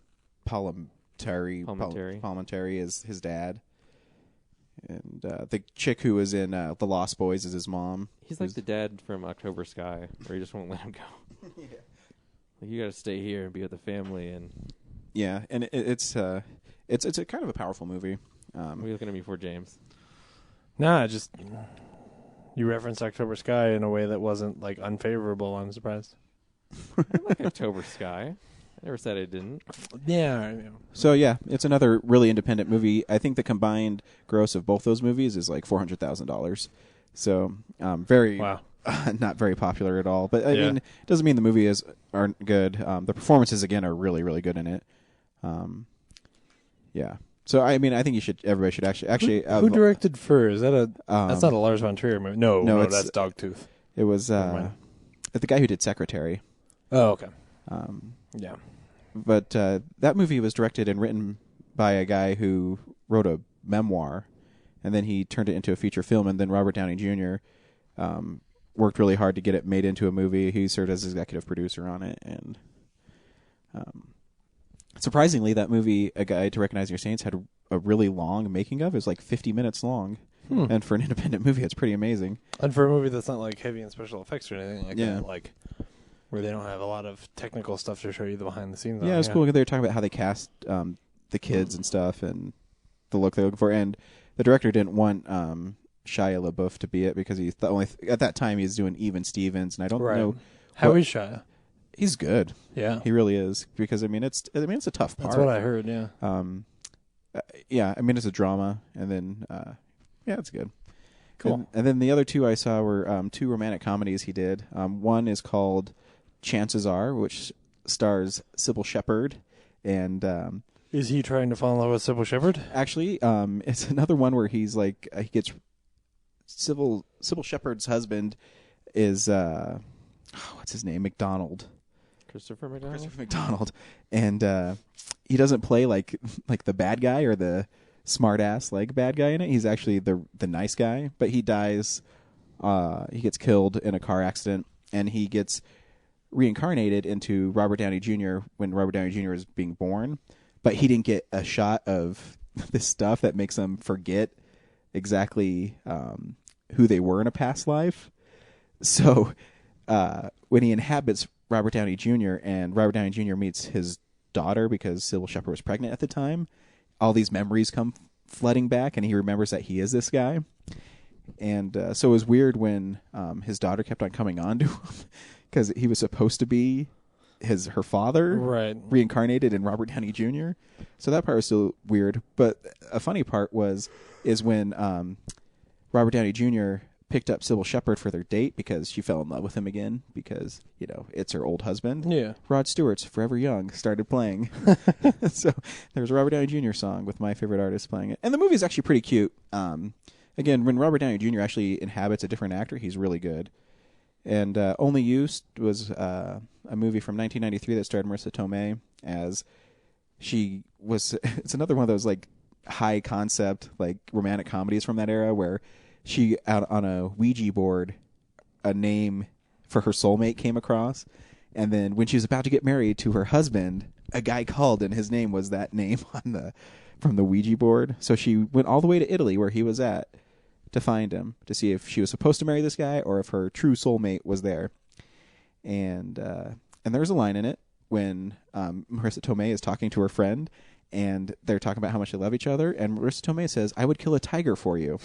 Speaker 1: Palminteri is his dad, and the chick who was in The Lost Boys is his mom.
Speaker 3: He's like the dad from October Sky, where he just won't let him go.
Speaker 1: Yeah.
Speaker 3: Like, you got to stay here and be with the family. And
Speaker 1: Yeah, and it's a kind of a powerful movie.
Speaker 3: what are you looking at me for, James?
Speaker 2: Nah, just you referenced October Sky in a way that wasn't like unfavorable. I'm surprised.
Speaker 3: I like October Sky. I never said I didn't.
Speaker 2: Yeah.
Speaker 1: So yeah, it's another really independent movie. I think the combined gross of both those movies is like $400,000. So very
Speaker 2: Wow.
Speaker 1: not very popular at all. But I
Speaker 2: Yeah.
Speaker 1: mean, it doesn't mean the movie aren't good. The performances again are really really good in it. Yeah. So I mean, I think everybody should actually.
Speaker 2: Who directed Fur? Is that that's not a
Speaker 1: um,
Speaker 2: Lars von Trier movie? No,
Speaker 1: it's-
Speaker 2: that's Dogtooth.
Speaker 1: It was
Speaker 2: Never mind.
Speaker 1: the guy who did Secretary.
Speaker 2: Oh, okay.
Speaker 1: Yeah. But that movie was directed and written by a guy who wrote a memoir, and then he turned it into a feature film. And then Robert Downey Jr. Worked really hard to get it made into a movie. He served as executive producer on it, and surprisingly, that movie, A Guide to Recognizing Your Saints, had a really long making of. It was like 50 minutes long, and for an independent movie, it's pretty amazing.
Speaker 2: And for a movie that's not like heavy in special effects or anything like
Speaker 1: Yeah.
Speaker 2: that, like where they don't have a lot of technical stuff to show you the behind the scenes.
Speaker 1: Yeah,
Speaker 2: on.
Speaker 1: it was cool. They were talking about how they cast the kids and stuff, and the look they're looking for. And the director didn't want Shia LaBeouf to be it because he's at that time he's doing Even Stevens, and I don't know
Speaker 2: How is Shia?
Speaker 1: he's good.
Speaker 2: Yeah,
Speaker 1: He really is, because I mean it's a tough part.
Speaker 2: that's what I heard. Yeah,
Speaker 1: Yeah, I mean it's a drama, and then yeah, it's good.
Speaker 2: Cool.
Speaker 1: And then the other two I saw were two romantic comedies he did. One is called Chances Are, which stars Sybil Shepherd, and
Speaker 2: is he trying to fall in love with Sybil Shepherd?
Speaker 1: actually, it's another one where he's like he gets Sybil Shepherd's husband is what's his name, McDonald.
Speaker 3: Christopher
Speaker 1: McDonald, and he doesn't play like the bad guy or the smart ass like bad guy in it. He's actually the nice guy, but he dies. He gets killed in a car accident, and he gets reincarnated into Robert Downey Jr. when Robert Downey Jr. is being born, but he didn't get a shot of this stuff that makes him forget exactly who they were in a past life. So when he inhabits Robert Downey Jr. and Robert Downey Jr. meets his daughter because Sybil Shepherd was pregnant at the time, all these memories come flooding back, and he remembers that he is this guy. And so it was weird when his daughter kept on coming on to him because he was supposed to be her father,
Speaker 2: right,
Speaker 1: reincarnated in Robert Downey Jr. So that part was still weird. But a funny part is when Robert Downey Jr. picked up Sybil Shepherd for their date because she fell in love with him again because, it's her old husband.
Speaker 2: Yeah.
Speaker 1: Rod Stewart's Forever Young started playing. So there's a Robert Downey Jr. song with my favorite artist playing it. And the movie is actually pretty cute. Again, when Robert Downey Jr. actually inhabits a different actor, he's really good. And Only Used was a movie from 1993 that starred Marissa Tomei as she was. It's another one of those like high concept like romantic comedies from that era where she out on a Ouija board, a name for her soulmate came across, and then when she was about to get married to her husband, a guy called and his name was that name from the Ouija board. So she went all the way to Italy where he was at to find him, to see if she was supposed to marry this guy or if her true soulmate was there. And there's a line in it when Marissa Tomei is talking to her friend, and they're talking about how much they love each other, and Marissa Tomei says, "I would kill a tiger for you."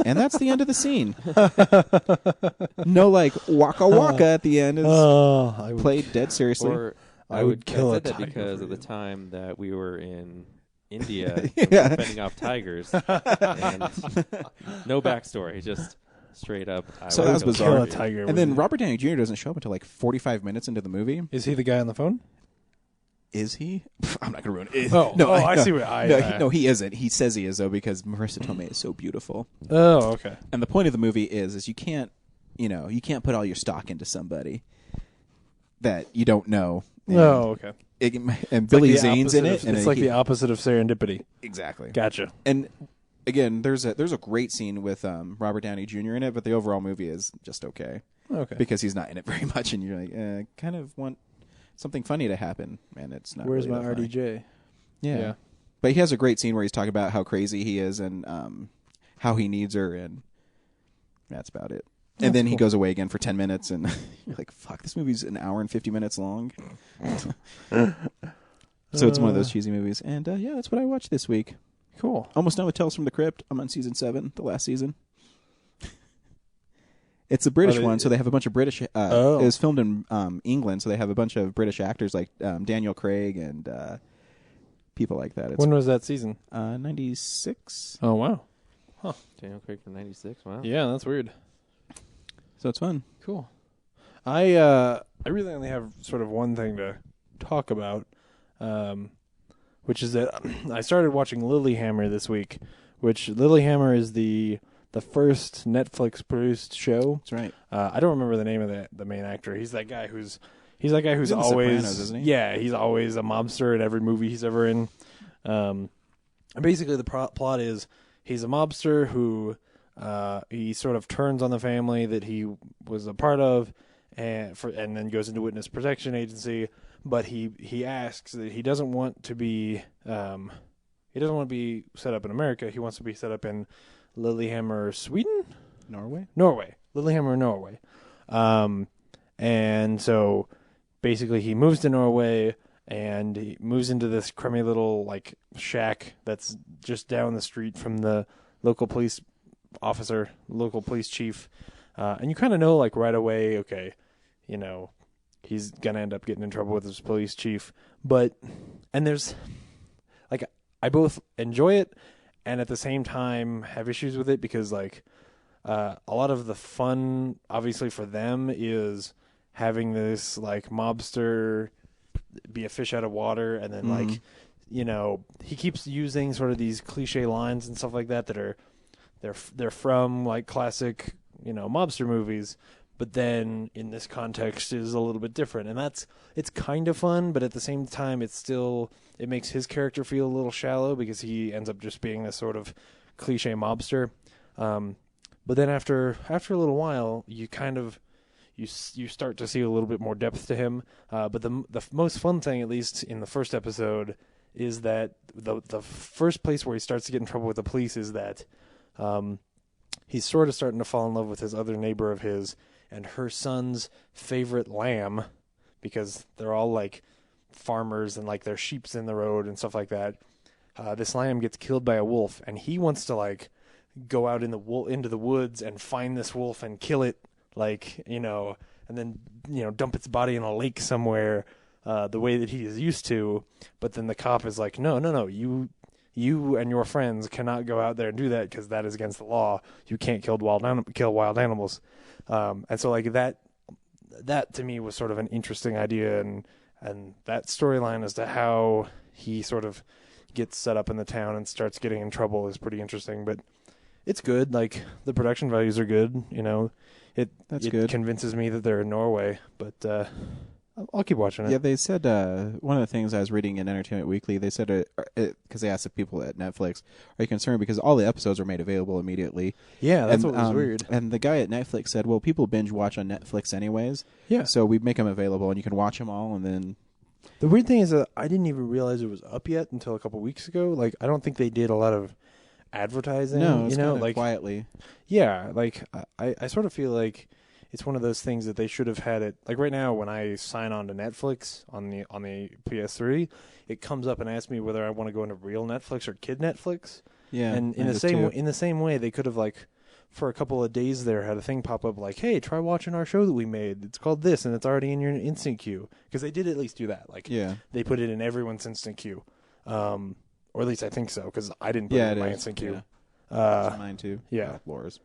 Speaker 1: And that's the end of the scene. No, like, waka waka at the end is played dead seriously.
Speaker 3: Or
Speaker 2: I would kill a tiger
Speaker 3: because
Speaker 2: for
Speaker 3: of the
Speaker 2: you.
Speaker 3: time that we were in India
Speaker 1: Yeah.
Speaker 3: fending off tigers. And no backstory, just straight up.
Speaker 1: So
Speaker 3: I
Speaker 1: that
Speaker 3: would
Speaker 1: was
Speaker 3: kill
Speaker 1: bizarre.
Speaker 2: Kill a
Speaker 3: you.
Speaker 2: tiger.
Speaker 1: And
Speaker 2: with
Speaker 1: then
Speaker 2: you.
Speaker 1: Robert Downey Jr. doesn't show up until like 45 minutes into the movie.
Speaker 2: Is he the guy on the phone?
Speaker 1: Is he? I'm not going to ruin it.
Speaker 2: Oh, I see what
Speaker 1: he isn't. He says he is, though, because Marissa Tomei is so beautiful.
Speaker 2: Oh, okay.
Speaker 1: And the point of the movie is you can't put all your stock into somebody that you don't know. And,
Speaker 2: Oh, okay.
Speaker 1: And Billy
Speaker 2: It's like the
Speaker 1: Zane's in it.
Speaker 2: opposite of-
Speaker 1: And
Speaker 2: it's like the opposite of serendipity.
Speaker 1: exactly.
Speaker 2: Gotcha.
Speaker 1: And again, there's a great scene with Robert Downey Jr. in it, but the overall movie is just okay.
Speaker 2: Okay.
Speaker 1: Because he's not in it very much, and you're like, kind of want something funny to happen, and it's not.
Speaker 2: Where's
Speaker 1: really
Speaker 2: my
Speaker 1: that funny.
Speaker 2: RDJ?
Speaker 1: Yeah. But he has a great scene where he's talking about how crazy he is and how he needs her, and that's about it. And then he goes away again for 10 minutes, and you're like, fuck, this movie's an hour and 50 minutes long. So it's one of those cheesy movies. And yeah, that's what I watched this week.
Speaker 2: Cool.
Speaker 1: Almost done with Tales from the Crypt. I'm on season 7, the last season. It's the British one, so they have a bunch of British. It was filmed in England, so they have a bunch of British actors like Daniel Craig and people like that. It's
Speaker 2: When was that season?
Speaker 1: 96.
Speaker 2: Oh, wow.
Speaker 3: Daniel Craig from 96. Wow.
Speaker 2: Yeah, that's weird.
Speaker 1: So it's fun.
Speaker 2: Cool. I really only have sort of one thing to talk about, which is that I started watching Lilyhammer this week, which Lilyhammer is the first Netflix produced show.
Speaker 1: That's right.
Speaker 2: I don't remember the name of the main actor. He's that guy who's
Speaker 1: He's in The
Speaker 2: always
Speaker 1: Sopranos, isn't he?
Speaker 2: Yeah, he's always a mobster in every movie he's ever in. And basically the plot is he's a mobster who he sort of turns on the family that he was a part of and then goes into witness protection agency, but he asks that he doesn't want to be set up in America. He wants to be set up in Lillehammer, Sweden?
Speaker 1: Norway?
Speaker 2: Lillehammer, Norway. And so basically he moves to Norway and he moves into this crummy little like shack that's just down the street from the local police officer, local police chief. And you kind of know like right away, okay, you know, he's going to end up getting in trouble with his police chief. And there's like, I both enjoy it and at the same time have issues with it because like a lot of the fun obviously for them is having this like mobster be a fish out of water and then like, you know, he keeps using sort of these cliche lines and stuff like that that are they're from like classic, you know, mobster movies, but then in this context is a little bit different, and it's kind of fun, but at the same time it makes his character feel a little shallow because he ends up just being this sort of cliche mobster. But then after a little while, you kind of you start to see a little bit more depth to him. But the most fun thing, at least in the first episode, is that the first place where he starts to get in trouble with the police is that he's sort of starting to fall in love with this other neighbor of his and her son's favorite lamb, because they're all like farmers and like their sheep's in the road and stuff like that. This lamb gets killed by a wolf, and he wants to like go out into the woods and find this wolf and kill it, like, and then dump its body in a lake somewhere, the way that he is used to. But then the cop is like, no, you and your friends cannot go out there and do that because that is against the law. You can't kill wild animals. And so like that to me was sort of an interesting idea, and that storyline as to how he sort of gets set up in the town and starts getting in trouble is pretty interesting. But it's good. Like, the production values are good. It
Speaker 1: good.
Speaker 2: Convinces me that they're in Norway, but I'll keep watching it.
Speaker 1: Yeah, they said one of the things I was reading in Entertainment Weekly, they said, because they asked the people at Netflix, are you concerned? Because all the episodes are made available immediately.
Speaker 2: Yeah, that's what was weird.
Speaker 1: And the guy at Netflix said, well, people binge watch on Netflix anyways.
Speaker 2: Yeah.
Speaker 1: So we make them available, and you can watch them all, and then...
Speaker 2: The weird thing is that I didn't even realize it was up yet until a couple weeks ago. Like, I don't think they did a lot of advertising.
Speaker 1: No, it's
Speaker 2: like
Speaker 1: quietly.
Speaker 2: Yeah, like I sort of feel like it's one of those things that they should have had it. Like right now, when I sign on to Netflix on the PS3, it comes up and asks me whether I want to go into real Netflix or kid Netflix.
Speaker 1: Yeah,
Speaker 2: and in the same way, they could have like for a couple of days there had a thing pop up like, hey, try watching our show that we made. It's called this, and it's already in your instant queue, because they did at least do that. Like, they put it in everyone's instant queue, or at least I think so, because I didn't put it in my instant queue.
Speaker 1: Mine too.
Speaker 2: Yeah,
Speaker 1: Laura's.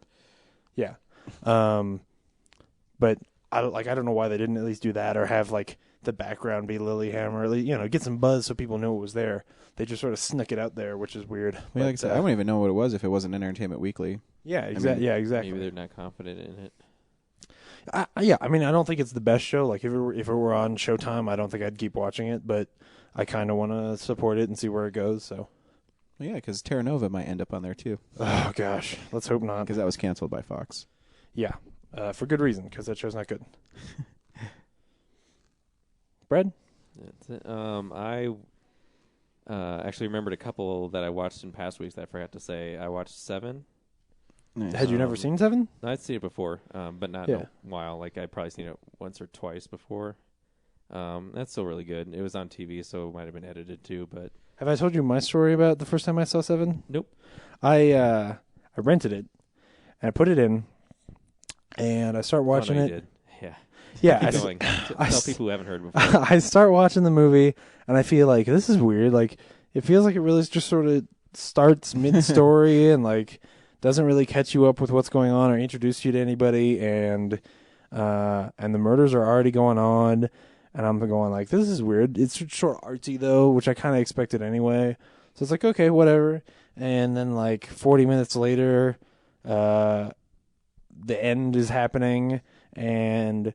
Speaker 2: Yeah, but I don't know why they didn't at least do that, or have like the background be Lilyhammer, get some buzz so people know it was there. They just sort of snuck it out there, which is weird.
Speaker 1: Well, like I said, I wouldn't even know what it was if it wasn't Entertainment Weekly.
Speaker 2: Yeah, exactly.
Speaker 3: Maybe they're not confident in it.
Speaker 2: I mean, I don't think it's the best show. Like, if it were on Showtime, I don't think I'd keep watching it, but I kind of want to support it and see where it goes. So,
Speaker 1: well, yeah, because Terra Nova might end up on there too.
Speaker 2: Oh gosh, let's hope not,
Speaker 1: because that was canceled by Fox.
Speaker 2: Yeah, for good reason, because that show's not good. Brad?
Speaker 3: That's it. I actually remembered a couple that I watched in past weeks that I forgot to say. I watched Seven.
Speaker 1: Nice.
Speaker 2: Had you never seen Seven?
Speaker 3: I'd seen it before, but not in a while. Like, I'd probably seen it once or twice before. That's still really good. It was on TV, so it might have been edited too. But
Speaker 2: have I told you my story about the first time I saw Seven?
Speaker 3: Nope.
Speaker 2: I rented it, and I put it in, and I start watching it.
Speaker 3: You did. Yeah.
Speaker 2: Yeah.
Speaker 3: Keep going. Tell people who haven't heard before.
Speaker 2: I start watching the movie, and I feel like this is weird. Like, it feels like it really just sort of starts mid-story and like doesn't really catch you up with what's going on or introduce you to anybody, and the murders are already going on, and I'm going like, this is weird. It's sort of artsy though, which I kind of expected anyway. So it's like, okay, whatever. And then like 40 minutes later, the end is happening, and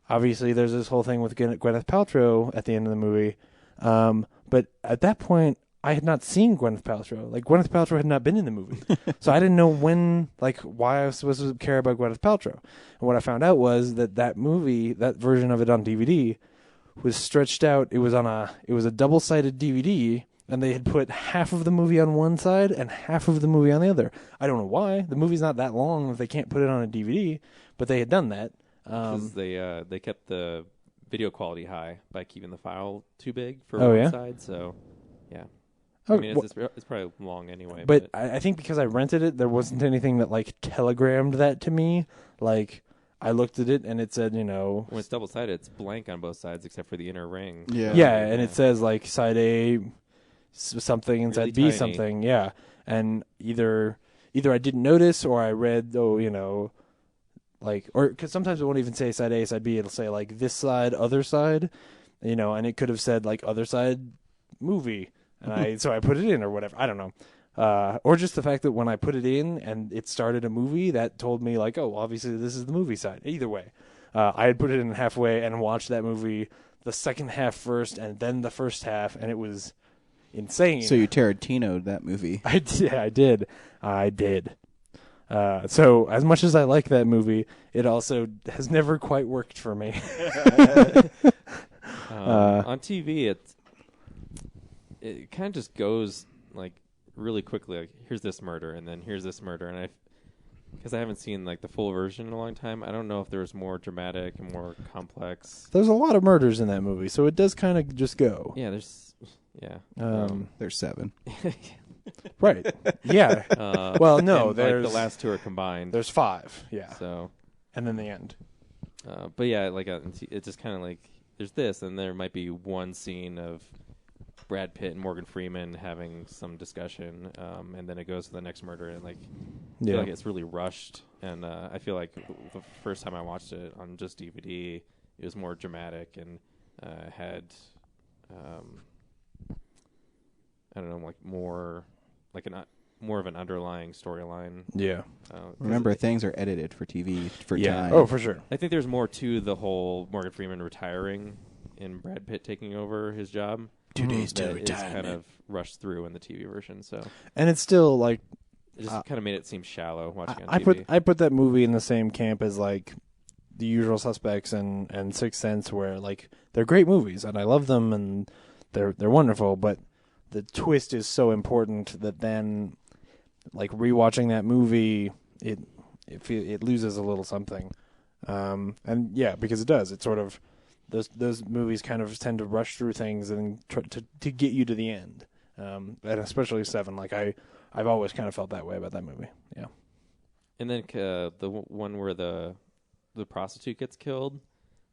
Speaker 2: obviously there's this whole thing with Gwyneth Paltrow at the end of the movie. But at that point, I had not seen Gwyneth Paltrow. Like, Gwyneth Paltrow had not been in the movie. So I didn't know why I was supposed to care about Gwyneth Paltrow. And what I found out was that movie, that version of it on DVD, was stretched out. It was a double-sided DVD, and they had put half of the movie on one side and half of the movie on the other. I don't know why. The movie's not that long if they can't put it on a DVD, but they had done that.
Speaker 3: Because they kept the video quality high by keeping the file too big for one side. So, yeah. I mean, it's probably long anyway.
Speaker 2: But I think because I rented it, there wasn't anything that like telegrammed that to me. Like, I looked at it and it said,
Speaker 3: when it's double sided, it's blank on both sides except for the inner ring.
Speaker 2: Yeah, and it says like side A something and
Speaker 3: really
Speaker 2: side B
Speaker 3: tiny.
Speaker 2: something. Yeah, and either I didn't notice or I read like, or because sometimes it won't even say side A, side B. It'll say like this side, other side, and it could have said like other side movie. And so I put it in or whatever. I don't know. Or just the fact that when I put it in and it started a movie, that told me, like, oh, obviously this is the movie side. Either way. I had put it in halfway and watched that movie the second half first and then the first half, and it was insane.
Speaker 1: So you Tarantino'd that movie.
Speaker 2: I did. So as much as I like that movie, it also has never quite worked for me.
Speaker 3: On TV, it kind of just goes like really quickly. Like, here's this murder, and then here's this murder, and because I haven't seen like the full version in a long time, I don't know if there was more dramatic and more complex.
Speaker 2: There's a lot of murders in that movie, so it does kind of just go.
Speaker 3: Yeah,
Speaker 1: there's 7.
Speaker 2: Right. Yeah. Well, no,
Speaker 3: there's like the last 2 are combined.
Speaker 2: There's 5. Yeah.
Speaker 3: So,
Speaker 2: and then the end.
Speaker 3: But yeah, like it's just kind of like there's this, and there might be one scene of Brad Pitt and Morgan Freeman having some discussion, and then it goes to the next murder, and like I feel like it's really rushed. And I feel like the first time I watched it on just DVD, it was more dramatic and had I don't know, like more of an underlying storyline.
Speaker 2: Yeah.
Speaker 1: Remember, things are edited for TV for time.
Speaker 2: Oh, for sure.
Speaker 3: I think there's more to the whole Morgan Freeman retiring and Brad Pitt taking over his job.
Speaker 1: 2 days to
Speaker 3: retirement.
Speaker 1: retirement.
Speaker 3: It's kind of rushed through in the TV version, so.
Speaker 2: And it's still like
Speaker 3: it just kind of made it seem shallow watching on
Speaker 2: TV. I put that movie in the same camp as like The Usual Suspects and Sixth Sense, where like they're great movies and I love them and they're wonderful, but the twist is so important that then, like, rewatching that movie, it loses a little something, and yeah, because it does. It sort of those movies kind of tend to rush through things and try to get you to the end, and especially 7. Like I've always kind of felt that way about that movie. Yeah,
Speaker 3: and then the one where the prostitute gets killed,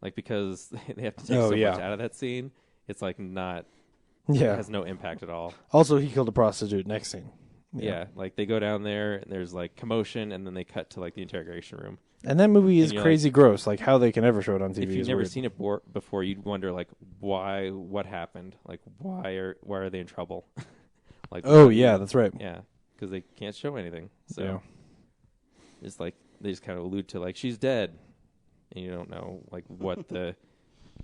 Speaker 3: like because they have to take much out of that scene. It's like not.
Speaker 2: Yeah,
Speaker 3: it has no impact at all.
Speaker 2: Also, he killed a prostitute next scene.
Speaker 3: Yeah, like they go down there and there's like commotion, and then they cut to like the interrogation room.
Speaker 2: And that movie is crazy gross. Like how they can ever show it on TV.
Speaker 3: If you've never seen it before, you'd wonder like why, what happened, like why are they in trouble? Like
Speaker 2: that's right.
Speaker 3: Yeah, because they can't show anything. So it's like they just kind of allude to like she's dead, and you don't know like what the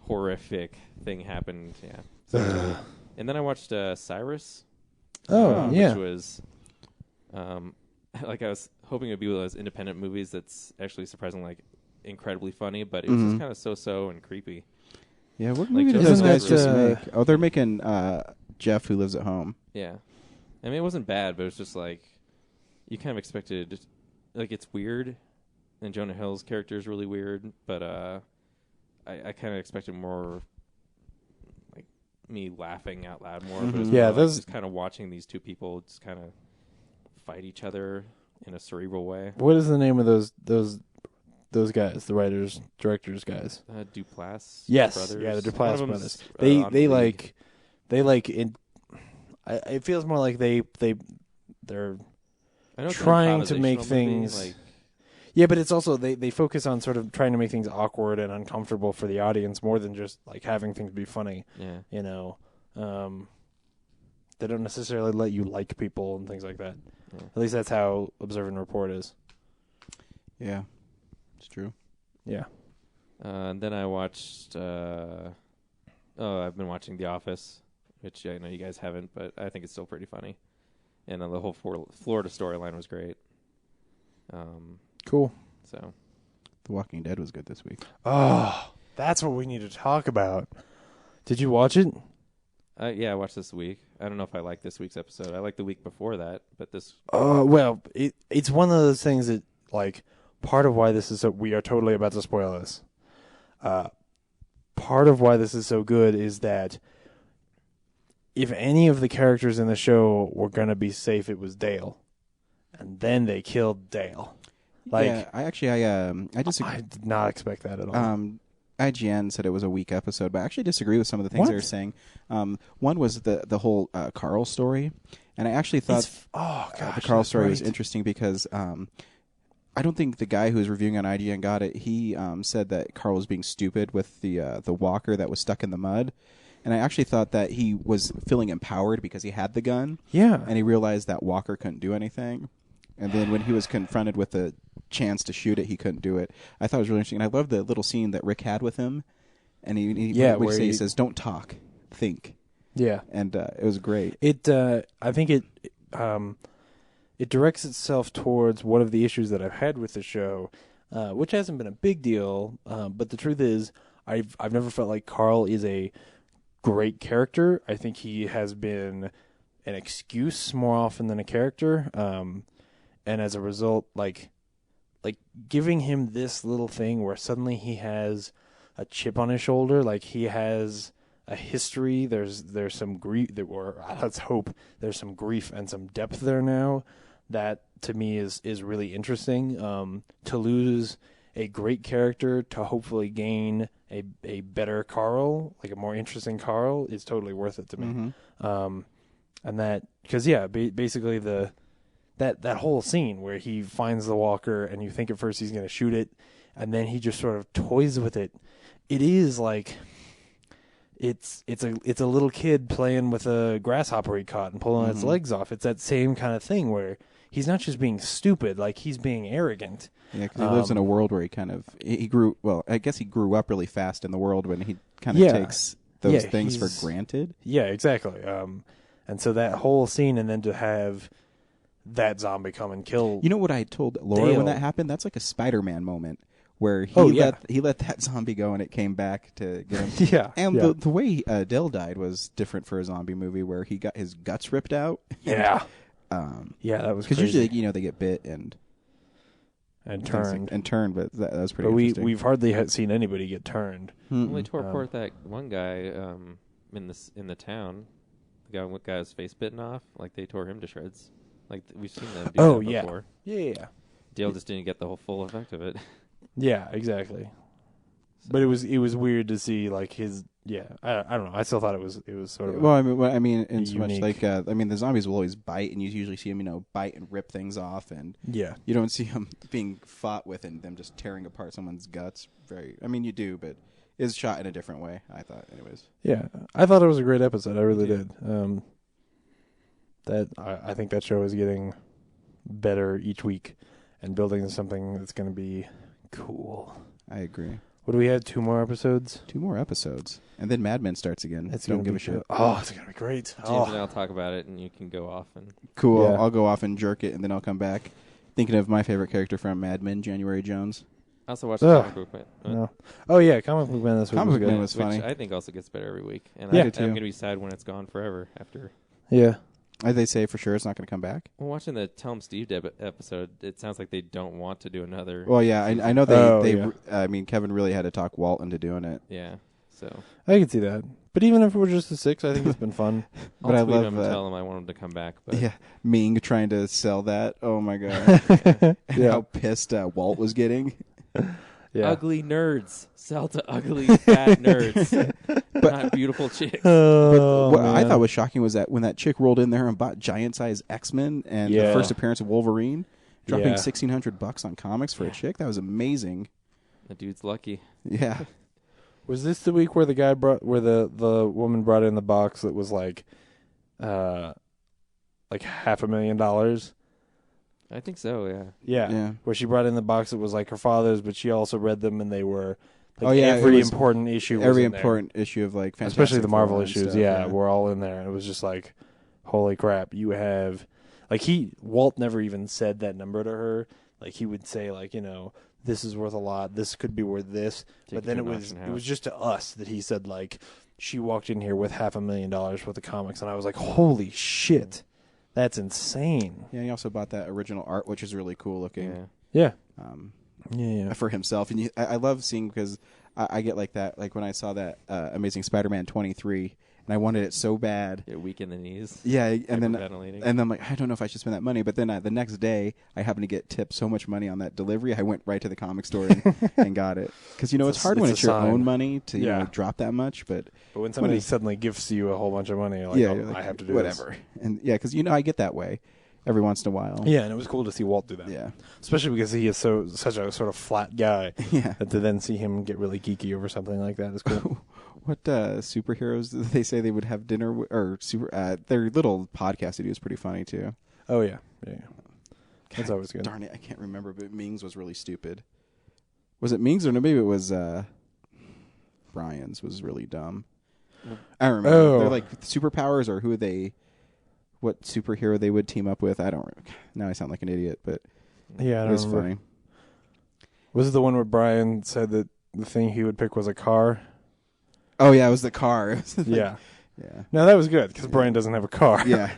Speaker 3: horrific thing happened. Yeah. So, and then I watched Cyrus. Which was, like I was hoping it would be one of those independent movies that's actually surprisingly like incredibly funny, but it was just kind of so and creepy.
Speaker 1: Yeah, what movie did those guys just make? Oh, they're making Jeff Who Lives at Home.
Speaker 3: Yeah, I mean it wasn't bad, but it was just like you kind of expected. Like it's weird, and Jonah Hill's character is really weird, but I kind of expected more. Me laughing out loud more. But it was just kind of watching these two people just kind of fight each other in a cerebral way.
Speaker 2: What is the name of those guys, the writers, directors guys?
Speaker 3: Duplass.
Speaker 2: Yes,
Speaker 3: brothers.
Speaker 2: Yeah, the Duplass brothers. They like it. It feels more like they're trying to make things. Like, yeah, but it's also they focus on sort of trying to make things awkward and uncomfortable for the audience more than just like having things be funny.
Speaker 3: Yeah,
Speaker 2: you know, they don't necessarily let you like people and things like that. Yeah. At least that's how Observe and Report is.
Speaker 1: Yeah, it's true.
Speaker 2: Yeah.
Speaker 3: And then I watched. I've been watching The Office, which I know you guys haven't, but I think it's still pretty funny. And the whole Florida storyline was great.
Speaker 2: Cool.
Speaker 3: So,
Speaker 1: The Walking Dead was good this week.
Speaker 2: Oh, that's what we need to talk about. Did you watch it?
Speaker 3: Yeah, I watched this week. I don't know if I like this week's episode. I like the week before that, but this.
Speaker 2: Well, it's one of those things that, like, part of why this is so. We are totally about to spoil this. Part of why this is so good is that if any of the characters in the show were gonna be safe, it was Dale, and then they killed Dale. Like,
Speaker 1: yeah, I disagree.
Speaker 2: I did not expect that at all.
Speaker 1: IGN said it was a weak episode, but I actually disagree with some of the things they were saying. One was the whole Carl story, and I actually thought the Carl story was interesting because I don't think the guy who was reviewing on IGN got it. He said that Carl was being stupid with the walker that was stuck in the mud. And I actually thought that he was feeling empowered because he had the gun.
Speaker 2: Yeah.
Speaker 1: And he realized that Walker couldn't do anything. And then when he was confronted with the chance to shoot it, he couldn't do it. I thought it was really interesting. And I love the little scene that Rick had with him. And he says, "Don't talk, think."
Speaker 2: Yeah.
Speaker 1: And it was great.
Speaker 2: I think it directs itself towards one of the issues that I've had with the show, which hasn't been a big deal. But the truth is, I've never felt like Carl is a great character. I think he has been an excuse more often than a character. And as a result, like giving him this little thing where suddenly he has a chip on his shoulder, like he has a history. There's some grief, or let's hope there's some grief and some depth there now. That to me is really interesting. To lose a great character to hopefully gain a better Carl, like a more interesting Carl, is totally worth it to me.
Speaker 1: Mm-hmm.
Speaker 2: And that, because basically that whole scene where he finds the walker and you think at first he's going to shoot it, and then he just sort of toys with it. It is like it's a little kid playing with a grasshopper he caught and pulling its legs off. It's that same kind of thing where he's not just being stupid, like he's being arrogant.
Speaker 1: Yeah, because he lives in a world where he grew. Well, I guess he grew up really fast in the world when he kind of takes those things for granted.
Speaker 2: Yeah, exactly. And so that whole scene, and then to have that zombie come and kill.
Speaker 1: You know what I told Laura
Speaker 2: Dale.
Speaker 1: when that happened? That's like a Spider-Man moment where he let that zombie go and it came back to get him.
Speaker 2: Yeah,
Speaker 1: and the way Dale died was different for a zombie movie where he got his guts ripped out.
Speaker 2: Yeah.
Speaker 1: Yeah,
Speaker 2: that was
Speaker 1: because
Speaker 2: crazy.
Speaker 1: usually they get bit and
Speaker 2: turned,
Speaker 1: but that was pretty.
Speaker 2: But
Speaker 1: interesting.
Speaker 2: we've hardly seen anybody get turned.
Speaker 3: Well, they tore apart that one guy in the town. The guy got his face bitten off. Like they tore him to shreds. Like we've seen them do that before.
Speaker 2: Yeah.
Speaker 3: Dale just didn't get the whole full effect of it.
Speaker 2: Yeah, exactly. So. But it was weird to see like his. Yeah, I don't know. I still thought it was sort of.
Speaker 1: Well, I mean, in so much like the zombies will always bite, and you usually see them, bite and rip things off, and you don't see them being fought with and them just tearing apart someone's guts. You do, but it's shot in a different way. I thought, anyways.
Speaker 2: Yeah, I thought it was a great episode. I really did. I think that show is getting better each week, and building to something that's going to be cool.
Speaker 1: I agree.
Speaker 2: What do we have? 2 more episodes?
Speaker 1: 2 more episodes. And then Mad Men starts again.
Speaker 2: Don't give a shit. Oh, it's going to be great.
Speaker 3: James and I'll talk about it, and you can go off.
Speaker 1: Cool. Yeah. I'll go off and jerk it, and then I'll come back. Thinking of my favorite character from Mad Men, January Jones.
Speaker 3: I also watched the Comic Book Man.
Speaker 2: No. Oh, yeah, Comic Book Man this week.
Speaker 1: Comic Book Man was funny.
Speaker 3: Which I think also gets better every week. And
Speaker 2: yeah,
Speaker 3: I'm going to be sad when it's gone forever after.
Speaker 2: Yeah.
Speaker 1: They say for sure it's not going to come back.
Speaker 3: Well, watching the Tell 'em Steve episode, it sounds like they don't want to do another.
Speaker 1: Well, yeah, I know they. I mean, Kevin really had to talk Walt into doing it.
Speaker 3: Yeah, so
Speaker 2: I can see that. But even if it were just the 6, I think it's been fun.
Speaker 3: But I love him and tell him I want him to come back. But.
Speaker 1: Yeah, Ming trying to sell that. Oh my god! And how pissed Walt was getting.
Speaker 2: Yeah.
Speaker 3: Ugly nerds sell to ugly fat nerds, but not beautiful chicks.
Speaker 1: But what I thought was shocking was that when that chick rolled in there and bought giant-size X-Men and the first appearance of Wolverine, dropping $1,600 on comics for a chick, that was amazing.
Speaker 3: The dude's lucky.
Speaker 1: Yeah.
Speaker 2: Was this the week where the guy where the woman brought in the box that was like $500,000?
Speaker 3: I think so, yeah.
Speaker 2: Yeah. Where she brought in the box that was like her father's, but she also read them and they were
Speaker 1: every
Speaker 2: important issue.
Speaker 1: Every important issue of like Fantastic
Speaker 2: especially the Marvel issues,
Speaker 1: stuff,
Speaker 2: were all in there. And it was just like, holy crap, you have Walt never even said that number to her. Like he would say like, this is worth a lot, this could be worth this. But then it was just to us that he said like she walked in here with $500,000 worth of comics, and I was like, holy shit. That's insane.
Speaker 1: Yeah, he also bought that original art, which is really cool looking.
Speaker 2: Yeah.
Speaker 1: For himself. And I love seeing, because I get like that, like when I saw that Amazing Spider-Man 23, and I wanted it so bad.
Speaker 3: You're weak in the knees.
Speaker 1: Yeah, and then I'm like, I don't know if I should spend that money. But then the next day, I happened to get tipped so much money on that delivery, I went right to the comic store and got it. Because, it's hard when it's your own money to drop that much. But
Speaker 2: when somebody suddenly gifts you a whole bunch of money, like, I have to do
Speaker 1: whatever.
Speaker 2: This.
Speaker 1: And because, I get that way every once in a while.
Speaker 2: Yeah, and it was cool to see Walt do that.
Speaker 1: Yeah.
Speaker 2: Especially because he is such a sort of flat guy.
Speaker 1: Yeah.
Speaker 2: That to then see him get really geeky over something like that is cool.
Speaker 1: What superheroes did they say they would have dinner with? Or their little podcast they do is pretty funny too.
Speaker 2: Oh yeah. That's always good.
Speaker 1: Darn it, I can't remember, but Ming's was really stupid. Was it Ming's or no? Maybe it was Brian's was really dumb. I don't remember.
Speaker 2: Oh.
Speaker 1: They're like superpowers, or who they? What superhero they would team up with? I don't. Now I sound like an idiot, but
Speaker 2: Yeah, I
Speaker 1: it
Speaker 2: don't
Speaker 1: was
Speaker 2: remember.
Speaker 1: funny.
Speaker 2: Was it the one where Brian said that the thing he would pick was a car?
Speaker 1: Oh yeah, it was the car. It was like-
Speaker 2: Yeah.
Speaker 1: yeah,
Speaker 2: No, that was good because Brian doesn't have a car.
Speaker 1: yeah.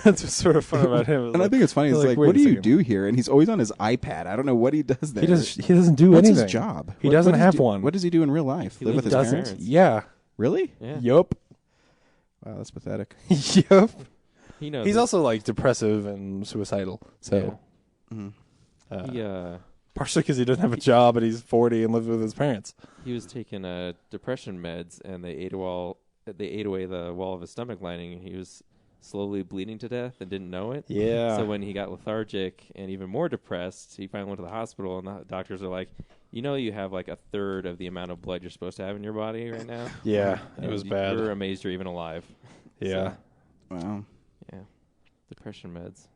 Speaker 2: That's what's sort of fun about him.
Speaker 1: And I think it's funny. It's like,
Speaker 2: wait
Speaker 1: what
Speaker 2: a
Speaker 1: do you
Speaker 2: second.
Speaker 1: do here? And he's always on his iPad. I don't know what he does there.
Speaker 2: He doesn't do
Speaker 1: What's
Speaker 2: anything.
Speaker 1: his job?
Speaker 2: He
Speaker 1: What
Speaker 2: doesn't
Speaker 1: does he
Speaker 2: have
Speaker 1: do-
Speaker 2: one.
Speaker 1: What does he do in real life?
Speaker 3: He
Speaker 1: Live with his
Speaker 3: lives with
Speaker 1: parents?
Speaker 3: his
Speaker 2: Yeah.
Speaker 1: Really?
Speaker 3: Yeah.
Speaker 2: Yup.
Speaker 1: Wow, that's pathetic.
Speaker 2: Yup.
Speaker 3: He knows.
Speaker 2: He's
Speaker 3: it.
Speaker 2: also like depressive and suicidal. So
Speaker 1: Mhm.
Speaker 3: He
Speaker 2: partially because he doesn't have a job and he's 40 and lives with his parents.
Speaker 3: he was taking depression meds, and they ate away the wall of his stomach lining, and he was slowly bleeding to death and didn't know it.
Speaker 2: Yeah.
Speaker 3: So when he got lethargic and even more depressed, he finally went to the hospital, and the doctors are like, you have like a third of the amount of blood you're supposed to have in your body right now.
Speaker 2: Yeah, it
Speaker 3: And
Speaker 2: was bad.
Speaker 3: We're amazed you're even alive.
Speaker 2: Yeah.
Speaker 1: Wow,
Speaker 3: Yeah. Depression meds.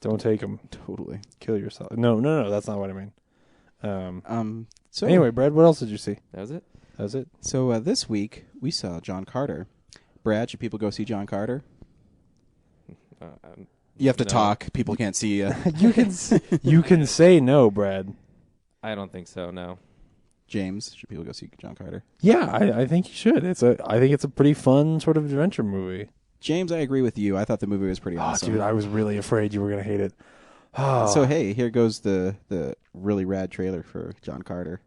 Speaker 2: Don't take them.
Speaker 1: totally.
Speaker 2: Kill yourself. No. That's not what I mean.
Speaker 1: So
Speaker 2: Anyway, Brad, what else did you see?
Speaker 3: That was it?
Speaker 2: That was it.
Speaker 1: so this week we saw John Carter. Brad, should people go see John Carter? You have to
Speaker 3: No.
Speaker 1: talk. People can't see you.
Speaker 2: You can say no, Brad.
Speaker 3: I don't think so, no.
Speaker 1: James, should people go see John Carter?
Speaker 2: Yeah, I think you should. I think it's a pretty fun sort of adventure movie.
Speaker 1: James, I agree with you. I thought the movie was pretty awesome.
Speaker 2: Dude, I was really afraid you were gonna hate it.
Speaker 1: So hey, here goes the really rad trailer for John Carter.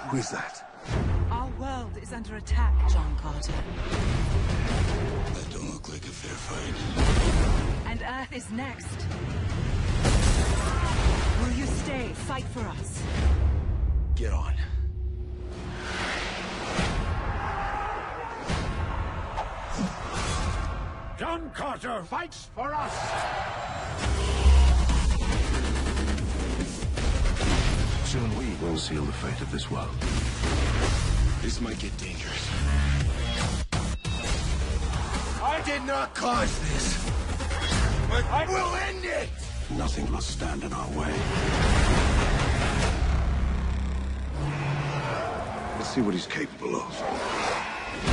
Speaker 4: Who is that?
Speaker 5: Our world is under attack, John Carter.
Speaker 4: That don't look like a fair fight.
Speaker 5: And Earth is next. Will you stay, fight for us?
Speaker 4: Get on. John Carter fights for us! Soon we will seal the fate of this world. This might get dangerous. I did not cause this, but I will end it! Nothing will stand in our way. Let's see what he's capable of.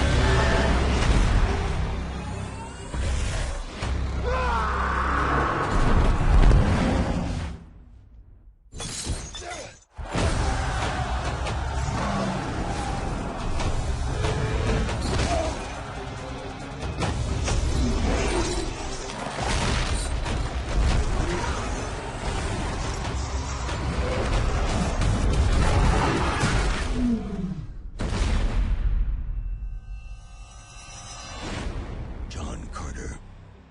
Speaker 4: John Carter.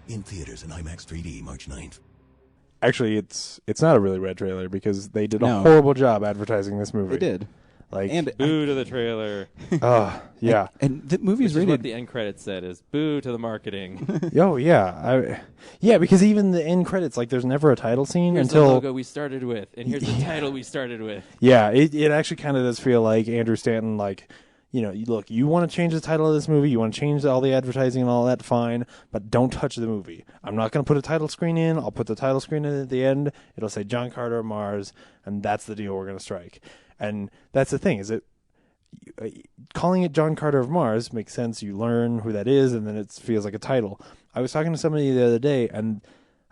Speaker 4: In theaters in IMAX 3D, March 9th.
Speaker 2: Actually, it's not a really red trailer because they did a
Speaker 1: No.
Speaker 2: horrible job advertising this movie.
Speaker 1: They did.
Speaker 2: Like,
Speaker 1: And
Speaker 3: Boo to the trailer.
Speaker 2: yeah.
Speaker 1: and the movie's
Speaker 3: Which is what
Speaker 1: rated.
Speaker 3: the end credits said is boo to the marketing.
Speaker 2: Oh yeah, yeah. Because even the end credits, like, there's never a title scene
Speaker 3: Here's
Speaker 2: until
Speaker 3: the logo we started with, and here's the title we started with.
Speaker 2: yeah. It actually kind of does feel like Andrew Stanton, like, look, you want to change the title of this movie, you want to change all the advertising and all that, fine, but don't touch the movie. I'm not going to put a title screen in. I'll put the title screen in at the end. It'll say John Carter of Mars, and that's the deal we're going to strike. And that's the thing, is it. Calling it John Carter of Mars makes sense. You learn who that is, and then it feels like a title. I was talking to somebody the other day and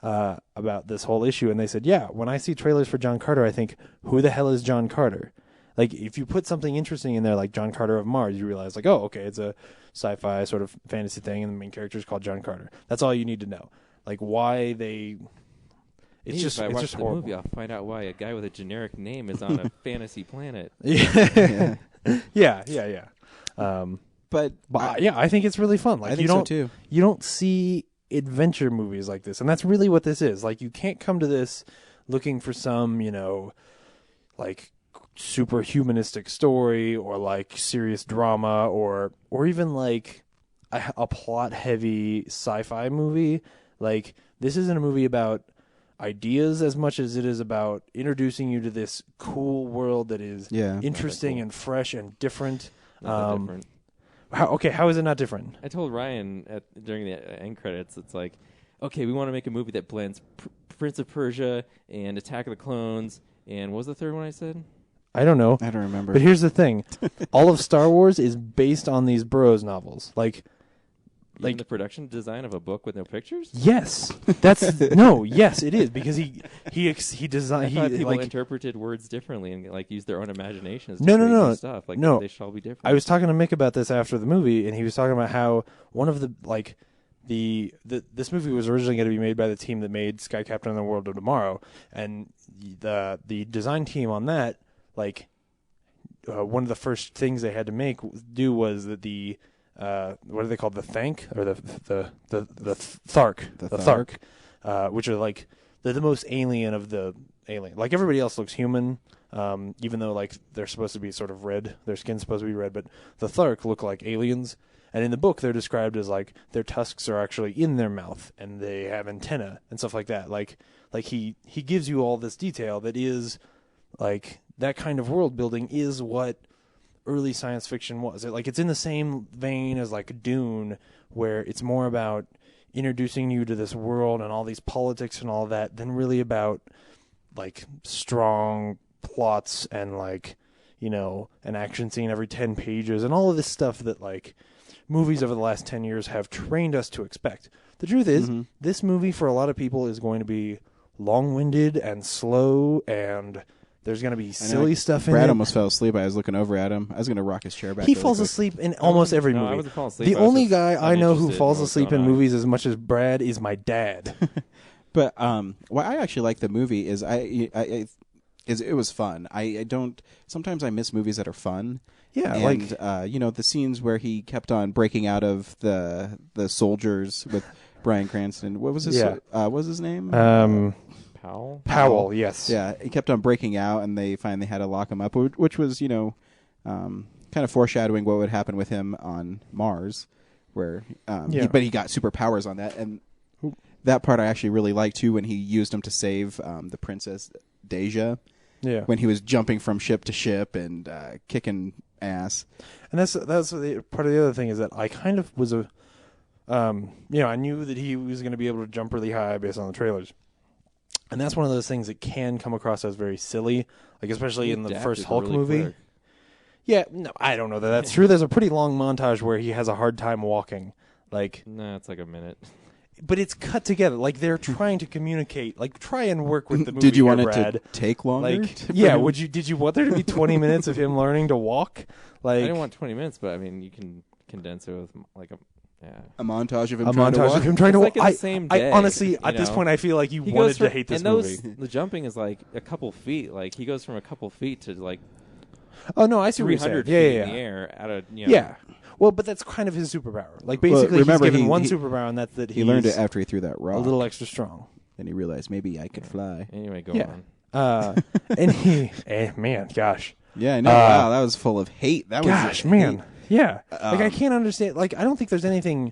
Speaker 2: about this whole issue, and they said, yeah, when I see trailers for John Carter, I think, who the hell is John Carter? Like, if you put something interesting in there, like John Carter of Mars, you realize, like, oh, okay, it's a sci-fi sort of fantasy thing, and the main character is called John Carter. That's all you need to know. Like, why they...
Speaker 3: Maybe
Speaker 2: It's
Speaker 3: if I watch
Speaker 2: just
Speaker 3: the
Speaker 2: horrible.
Speaker 3: movie, I'll find out why a guy with a generic name is on a fantasy planet.
Speaker 2: Yeah. yeah.
Speaker 1: but
Speaker 2: Yeah, I think it's really fun. Like,
Speaker 1: I think
Speaker 2: you
Speaker 1: so
Speaker 2: don't,
Speaker 1: too.
Speaker 2: You don't see adventure movies like this, and that's really what this is. Like, you can't come to this looking for some, like, super humanistic story or like serious drama or even like a plot heavy sci-fi movie. Like, this isn't a movie about ideas as much as it is about introducing you to this cool world that is interesting and fresh and different.
Speaker 3: Different.
Speaker 2: How is it not different?
Speaker 3: I told Ryan during the end credits, it's like, okay, we want to make a movie that blends Prince of Persia and Attack of the Clones, and what was the third one I said?
Speaker 2: I don't know.
Speaker 1: I don't remember.
Speaker 2: But here's the thing. All of Star Wars is based on these Burroughs novels. Like
Speaker 3: the production design of a book with no pictures?
Speaker 2: Yes. That's no, yes it is because he designed
Speaker 3: I thought people
Speaker 2: like
Speaker 3: interpreted words differently and like used their own imaginations to
Speaker 2: No,
Speaker 3: create
Speaker 2: no.
Speaker 3: new stuff. Like
Speaker 2: No.
Speaker 3: they should all be different.
Speaker 2: I was talking to Mick about this after the movie, and he was talking about how one of the like this movie was originally going to be made by the team that made Sky Captain and the World of Tomorrow, and the design team on that, like one of the first things they had to do was that the what are they called, the Thank or the Thark, the Thark, which are like they're the most alien of the alien. Like everybody else looks human. Even though like they're supposed to be sort of red, their skin's supposed to be red, but the Thark look like aliens. And in the book, they're described as like their tusks are actually in their mouth and they have antenna and stuff like that. Like he gives you all this detail that is like that kind of world building is what early science fiction was. It's in the same vein as like Dune, where it's more about introducing you to this world and all these politics and all that than really about like strong plots and like, you know, an action scene every 10 pages and all of this stuff that like movies over the last 10 years have trained us to expect. The truth is, this movie for a lot of people is going to be long-winded and slow, and there's going to be silly stuff in it.
Speaker 1: Brad almost fell asleep. I was looking over at him. I was going to rock his chair back.
Speaker 2: He
Speaker 1: really
Speaker 2: falls
Speaker 1: quick.
Speaker 2: asleep in almost every movie.
Speaker 3: I wasn't falling asleep.
Speaker 2: The
Speaker 3: I was
Speaker 2: only
Speaker 3: just
Speaker 2: guy I know who
Speaker 3: uninterested
Speaker 2: falls
Speaker 3: in what's
Speaker 2: asleep
Speaker 3: going
Speaker 2: in
Speaker 3: on.
Speaker 2: movies as much as Brad is my dad.
Speaker 1: But what I actually like the movie is it was fun. I don't. Sometimes I miss movies that are fun.
Speaker 2: Yeah,
Speaker 1: and you know, the scenes where he kept on breaking out of the soldiers with Bryan Cranston. What was his? What was his name?
Speaker 2: Powell. Yes.
Speaker 1: Yeah, he kept on breaking out, and they finally had to lock him up, which was, you know, kind of foreshadowing what would happen with him on Mars, where but he got superpowers on that, and that part I actually really liked too, when he used them to save the Princess Deja.
Speaker 2: Yeah.
Speaker 1: When he was jumping from ship to ship and kicking ass.
Speaker 2: And that's part of the other thing is that I kind of was I knew that he was going to be able to jump really high based on the trailers. And that's one of those things that can come across as very silly, like especially in the first Hulk
Speaker 3: really
Speaker 2: movie.
Speaker 3: quick.
Speaker 2: Yeah, no, I don't know that that's true. There's a pretty long montage where he has a hard time walking. Like,
Speaker 3: No, it's like a minute.
Speaker 2: but it's cut together. Like they're trying to communicate. Like try and work with the movie.
Speaker 1: Did you want
Speaker 2: Brad.
Speaker 1: it to take longer?
Speaker 2: Like, yeah. Did you want there to be 20 minutes of him learning to walk? Like,
Speaker 3: I didn't want 20 minutes, but I mean, you can condense it with like
Speaker 1: a montage of him
Speaker 2: a
Speaker 1: trying to
Speaker 2: montage
Speaker 1: walk?
Speaker 2: of him trying to
Speaker 3: It's
Speaker 2: walk.
Speaker 3: like in the same day,
Speaker 2: I honestly,
Speaker 3: you
Speaker 2: at this
Speaker 3: know?
Speaker 2: point, I feel like you
Speaker 3: He
Speaker 2: wanted
Speaker 3: goes from,
Speaker 2: to hate this
Speaker 3: and
Speaker 2: movie.
Speaker 3: the jumping is like a couple feet. Like he goes from a couple feet to like
Speaker 2: Oh no, I see what you're saying.
Speaker 3: 300
Speaker 2: Yeah,
Speaker 3: feet
Speaker 2: yeah,
Speaker 3: in the
Speaker 2: yeah.
Speaker 3: air out of you know.
Speaker 2: Yeah. Well, but that's kind of his superpower. Like basically,
Speaker 1: remember,
Speaker 2: he's given
Speaker 1: he-
Speaker 2: one
Speaker 1: he-
Speaker 2: superpower, and that's that
Speaker 1: He learned
Speaker 2: he's
Speaker 1: it after he threw that rock.
Speaker 2: a little extra strong.
Speaker 1: and he realized maybe I could fly.
Speaker 3: Anyway, go
Speaker 2: Yeah.
Speaker 3: on.
Speaker 2: And he, man, gosh,
Speaker 1: Yeah, I know. Wow, that was full of hate. That
Speaker 2: gosh,
Speaker 1: was
Speaker 2: man,
Speaker 1: hate.
Speaker 2: yeah. Like I can't understand. Like I don't think there's anything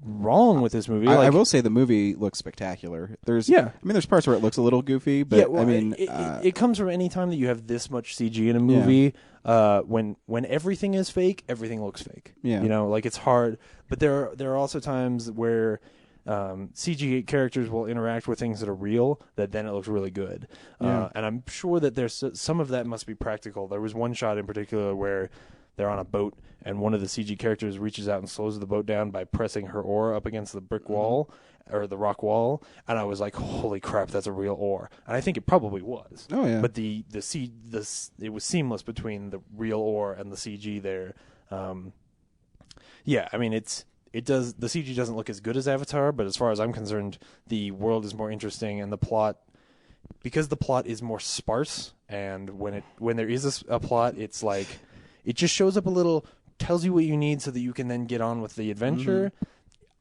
Speaker 2: wrong with this movie. Like,
Speaker 1: I will say the movie looks spectacular. There's,
Speaker 2: Yeah.
Speaker 1: I mean, there's parts where it looks a little goofy, but
Speaker 2: yeah, well,
Speaker 1: I mean,
Speaker 2: it comes from any time that you have this much CG in a movie. When everything is fake, everything looks fake.
Speaker 1: Yeah.
Speaker 2: You know, like it's hard. But there are also times where CG characters will interact with things that are real. That then it looks really good.
Speaker 1: Yeah.
Speaker 2: And I'm sure that there's some of that must be practical. There was one shot in particular where they're on a boat, and one of the CG characters reaches out and slows the boat down by pressing her oar up against the brick wall or the rock wall, and I was like, "Holy crap, that's a real oar!" And I think it probably was.
Speaker 1: Oh, yeah.
Speaker 2: But it was seamless between the real oar and the CG there. Yeah, I mean the CG doesn't look as good as Avatar, but as far as I'm concerned, the world is more interesting, and the plot, because the plot is more sparse, and when there is a plot, it's like it just shows up a little, tells you what you need so that you can then get on with the adventure.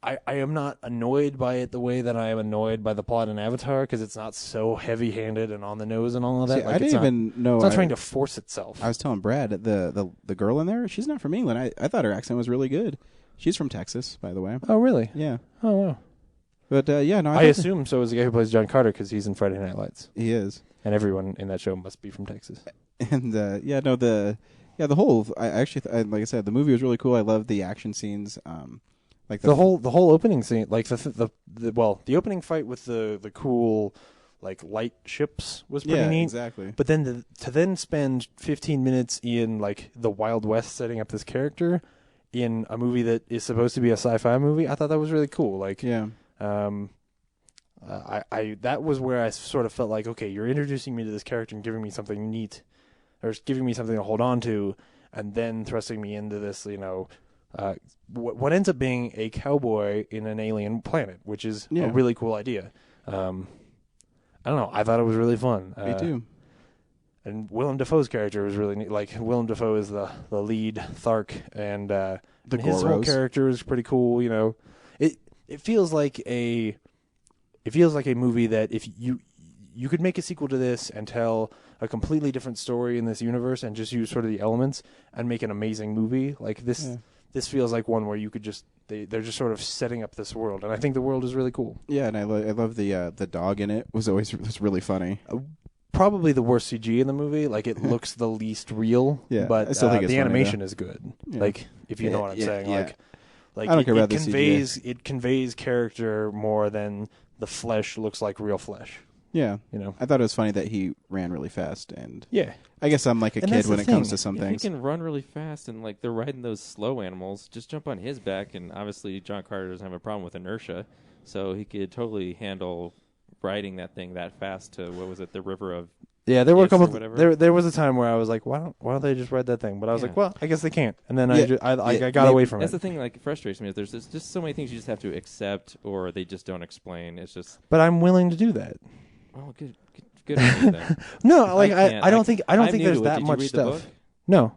Speaker 2: I am not annoyed by it the way that I am annoyed by the plot in Avatar, because it's not so heavy-handed and on the nose and all of that.
Speaker 1: See,
Speaker 2: Like,
Speaker 1: I didn't even know.
Speaker 2: It's not trying to force itself.
Speaker 1: I was telling Brad, the girl in there, she's not from England. I thought her accent was really good. She's from Texas, by the way.
Speaker 2: Oh, really?
Speaker 1: Yeah.
Speaker 2: Oh, wow.
Speaker 1: But yeah, no,
Speaker 2: I assume so is the guy who plays John Carter because he's in Friday Night Lights,
Speaker 1: he is.
Speaker 2: and everyone in that show must be from Texas.
Speaker 1: And yeah, no, the whole. I actually, like I said, the movie was really cool. I loved the action scenes. Like
Speaker 2: The whole opening scene, like the opening fight with the cool like light ships was pretty neat.
Speaker 1: Exactly.
Speaker 2: But then to then spend 15 minutes in like the Wild West setting up this character in a movie that is supposed to be a sci-fi movie, I thought that was really cool. Like,
Speaker 1: Yeah.
Speaker 2: I that was where I sort of felt like, okay, you're introducing me to this character and giving me something neat, or giving me something to hold on to, and then thrusting me into this, what ends up being a cowboy in an alien planet, which is a really cool idea. I don't know. I thought it was really fun.
Speaker 1: Me too.
Speaker 2: And Willem Dafoe's character was really neat. Like, Willem Dafoe is the lead Thark, and his whole character is pretty cool. You know, it feels like a movie that if you could make a sequel to this and tell a completely different story in this universe and just use sort of the elements and make an amazing movie like this. Yeah. This feels like one where you could just they're just sort of setting up this world, and I think the world is really cool.
Speaker 1: Yeah, and I love the dog in it. Was really funny.
Speaker 2: Probably the worst CG in the movie. Like, it looks the least real.
Speaker 1: Yeah,
Speaker 2: but
Speaker 1: I still think it's
Speaker 2: the
Speaker 1: funny,
Speaker 2: animation
Speaker 1: though.
Speaker 2: is good.
Speaker 1: Yeah.
Speaker 2: Like, if you know what I'm saying.
Speaker 1: Yeah.
Speaker 2: Like
Speaker 1: I don't care about the
Speaker 2: conveys it conveys character more than the flesh looks like real flesh.
Speaker 1: Yeah,
Speaker 2: you know.
Speaker 1: I thought it was funny that he ran really fast, and
Speaker 2: yeah,
Speaker 1: I guess I'm like a kid when it comes to some things.
Speaker 3: He can run really fast, and like they're riding those slow animals. Just jump on his back, and obviously John Carter doesn't have a problem with inertia, so he could totally handle riding that thing that fast to the river of.
Speaker 2: Yeah, there were a couple. There was a time where I was like, why don't they just ride that thing? But I was like, well, I guess they can't. And then I got away from it.
Speaker 3: That's the thing. Like, frustrates me is there's just so many things you just have to accept, or they just don't explain. It's just.
Speaker 2: But I'm willing to do that.
Speaker 3: Oh, good on you then.
Speaker 2: No, like I don't think there's that much stuff.
Speaker 3: The book?
Speaker 2: No.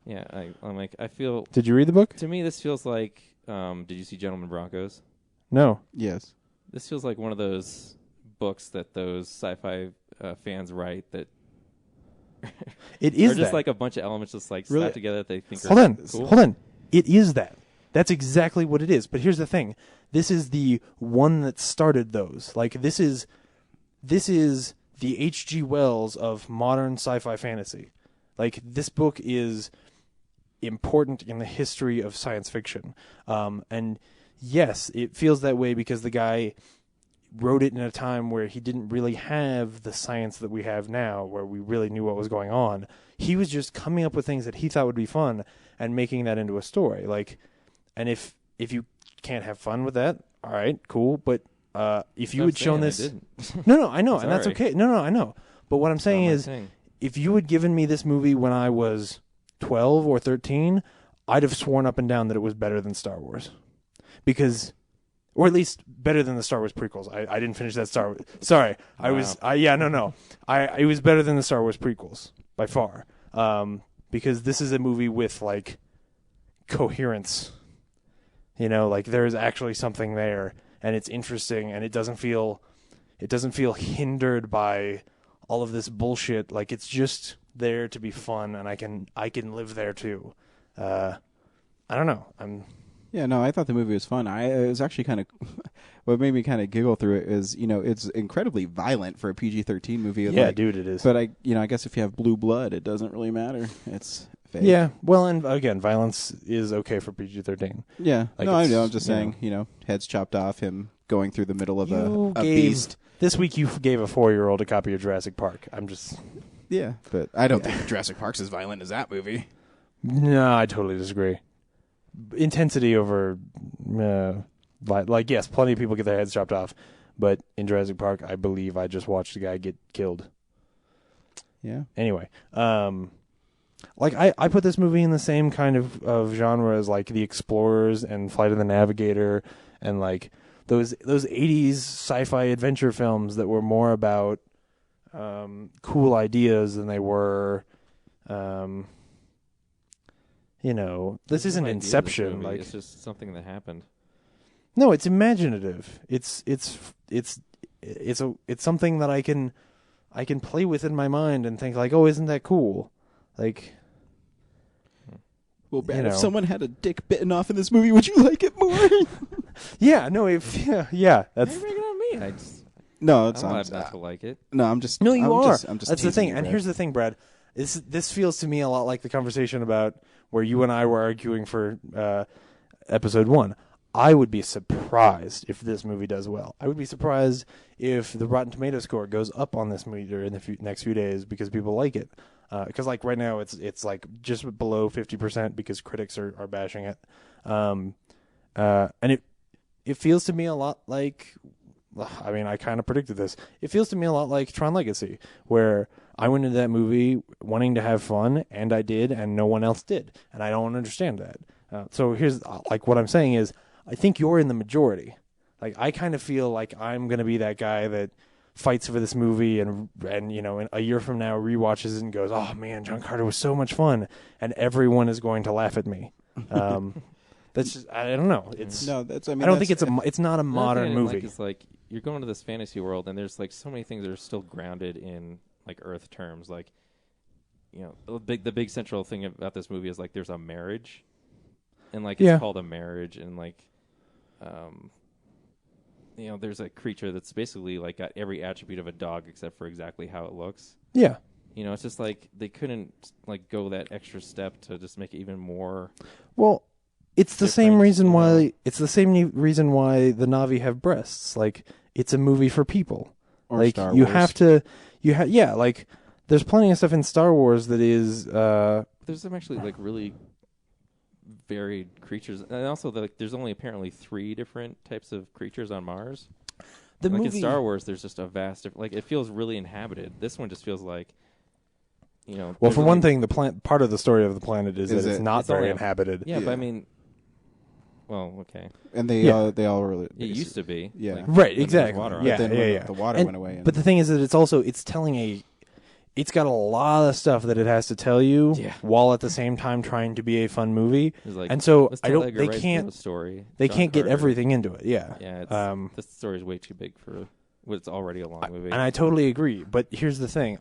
Speaker 3: Yeah, I'm like, I feel.
Speaker 2: Did you read the book?
Speaker 3: To me, this feels like. Did you see Gentlemen Broncos?
Speaker 2: No.
Speaker 1: Yes.
Speaker 3: This feels like one of those books that those sci-fi fans write that.
Speaker 2: It is
Speaker 3: just like a bunch of elements just like slapped together that they think.
Speaker 2: Hold on. It is that. That's exactly what it is. But here's the thing. This is the one that started those. Like, this is the H.G. Wells of modern sci-fi fantasy. Like, this book is important in the history of science fiction. And yes, it feels that way because the guy wrote it in a time where he didn't really have the science that we have now, where we really knew what was going on. He was just coming up with things that he thought would be fun and making that into a story. Like, and if you can't have fun with that, all right, cool. But if you had shown this, no, I know, and that's okay. No, I know. But what I'm saying is, if you had given me this movie when I was 12 or 13, I'd have sworn up and down that it was better than Star Wars, because. Or at least better than the Star Wars prequels. I didn't finish that Star Wars. Sorry. Wow. It was better than the Star Wars prequels by far. Because this is a movie with like coherence. You know, like there's actually something there, and it's interesting, and it doesn't feel hindered by all of this bullshit. Like, it's just there to be fun, and I can live there too. I don't know.
Speaker 1: Yeah, no, I thought the movie was fun. It was actually kind of what made me kind of giggle through it is, it's incredibly violent for a PG-13 movie.
Speaker 2: Yeah, dude, it is.
Speaker 1: But I guess if you have blue blood, it doesn't really matter. It's fake.
Speaker 2: Yeah, well, and again, violence is okay for PG-13.
Speaker 1: Yeah, like, no, I know. I'm just saying, heads chopped off, him going through the middle of a beast.
Speaker 2: This week you gave a 4-year-old a copy of Jurassic Park. I'm just.
Speaker 1: Yeah, but I don't think Jurassic Park's as violent as that movie.
Speaker 2: No, I totally disagree. Intensity over, yes, plenty of people get their heads chopped off, but in Jurassic Park, I believe I just watched a guy get killed.
Speaker 1: Yeah.
Speaker 2: Anyway, I put this movie in the same kind of genre as like The Explorers and Flight of the Navigator, and like those 80s sci-fi adventure films that were more about cool ideas than they were. This isn't Inception. Like,
Speaker 3: it's just something that happened.
Speaker 2: No, it's imaginative. It's something that I can play with in my mind and think like, oh, isn't that cool? Like,
Speaker 1: Well, Brad,
Speaker 2: you know.
Speaker 1: if someone had a dick bitten off in this movie, would you like it more?
Speaker 2: Yeah, no, if yeah, that's
Speaker 3: Why are you making it on me?
Speaker 1: No, it's
Speaker 3: I'm
Speaker 1: not.
Speaker 3: allowed not to like it.
Speaker 1: No, I'm just.
Speaker 2: no, you
Speaker 1: I'm
Speaker 2: are.
Speaker 1: Just, I'm just
Speaker 2: that's the
Speaker 1: teasing
Speaker 2: thing.
Speaker 1: you,
Speaker 2: And
Speaker 1: Brad.
Speaker 2: here's the thing, Brad. This feels to me a lot like the conversation about where you and I were arguing for episode 1. I would be surprised if this movie does well. I would be surprised if the Rotten Tomatoes score goes up on this movie in the next few days because people like it. Because like right now it's like just below 50% because critics are bashing it. And it feels to me a lot like, I mean, I kind of predicted this. It feels to me a lot like Tron Legacy, where I went into that movie wanting to have fun, and I did, and no one else did. And I don't understand that. So here's, like, what I'm saying is, I think you're in the majority. Like, I kind of feel like I'm going to be that guy that fights for this movie and you know, a year from now rewatches it and goes, oh, man, John Carter was so much fun. And everyone is going to laugh at me. That's just, I don't know. It's
Speaker 1: No, that's. I mean,
Speaker 2: I don't
Speaker 1: that's-
Speaker 2: think it's not a modern
Speaker 3: Another thing I
Speaker 2: movie.
Speaker 3: Like, it's like you're going to this fantasy world, and there's like so many things that are still grounded in like Earth terms. Like, you know, the big central thing about this movie is like there's a marriage, and like
Speaker 2: Yeah.
Speaker 3: it's called a marriage, and like, you know, there's a creature that's basically like got every attribute of a dog except for exactly how it looks.
Speaker 2: Yeah.
Speaker 3: You know, it's just like they couldn't like go that extra step to just make it even more.
Speaker 2: Well, it's the same
Speaker 3: Different,
Speaker 2: reason
Speaker 3: you
Speaker 2: why
Speaker 3: know.
Speaker 2: it's the same reason why the Na'vi have breasts. Like, it's a movie for people.
Speaker 1: Or
Speaker 2: like
Speaker 1: Star
Speaker 2: you
Speaker 1: Wars.
Speaker 2: have to yeah, like there's plenty of stuff in Star Wars that is
Speaker 3: There's some actually like really varied creatures, and also like there's only apparently 3 different types of creatures on Mars.
Speaker 2: the
Speaker 3: Like
Speaker 2: movie
Speaker 3: in Star Wars, there's just a vast, like it feels really inhabited. This one just feels like, you know.
Speaker 2: Well,
Speaker 3: there's
Speaker 2: for
Speaker 3: only-
Speaker 2: one thing, part of the story of the planet is
Speaker 1: Is
Speaker 2: that it's
Speaker 1: it-
Speaker 2: not
Speaker 3: it's
Speaker 2: very
Speaker 3: only-
Speaker 2: inhabited.
Speaker 3: yeah, but
Speaker 1: Yeah.
Speaker 3: I mean, well, okay,
Speaker 1: and they
Speaker 2: Yeah.
Speaker 1: all really.
Speaker 3: it used to be,
Speaker 1: Yeah.
Speaker 3: like,
Speaker 2: Right,
Speaker 3: when there was
Speaker 2: exactly.
Speaker 3: water on
Speaker 2: Yeah,
Speaker 3: it.
Speaker 1: Then
Speaker 2: yeah,
Speaker 1: when
Speaker 2: yeah.
Speaker 1: the water
Speaker 2: And-
Speaker 1: went away. And
Speaker 2: But the thing is that it's telling it's got a lot of stuff that it has to tell you
Speaker 3: Yeah.
Speaker 2: while at the same time trying to be a fun movie.
Speaker 3: It's like,
Speaker 2: And so
Speaker 3: let's
Speaker 2: I
Speaker 3: tell
Speaker 2: don't.
Speaker 3: Edgar
Speaker 2: They
Speaker 3: Wright
Speaker 2: can't.
Speaker 3: Burroughs' story.
Speaker 2: They
Speaker 3: John
Speaker 2: can't get
Speaker 3: Carter.
Speaker 2: everything into it. Yeah.
Speaker 3: Yeah, this story is way too big for what's already a long movie.
Speaker 2: And I totally agree. But here's the thing: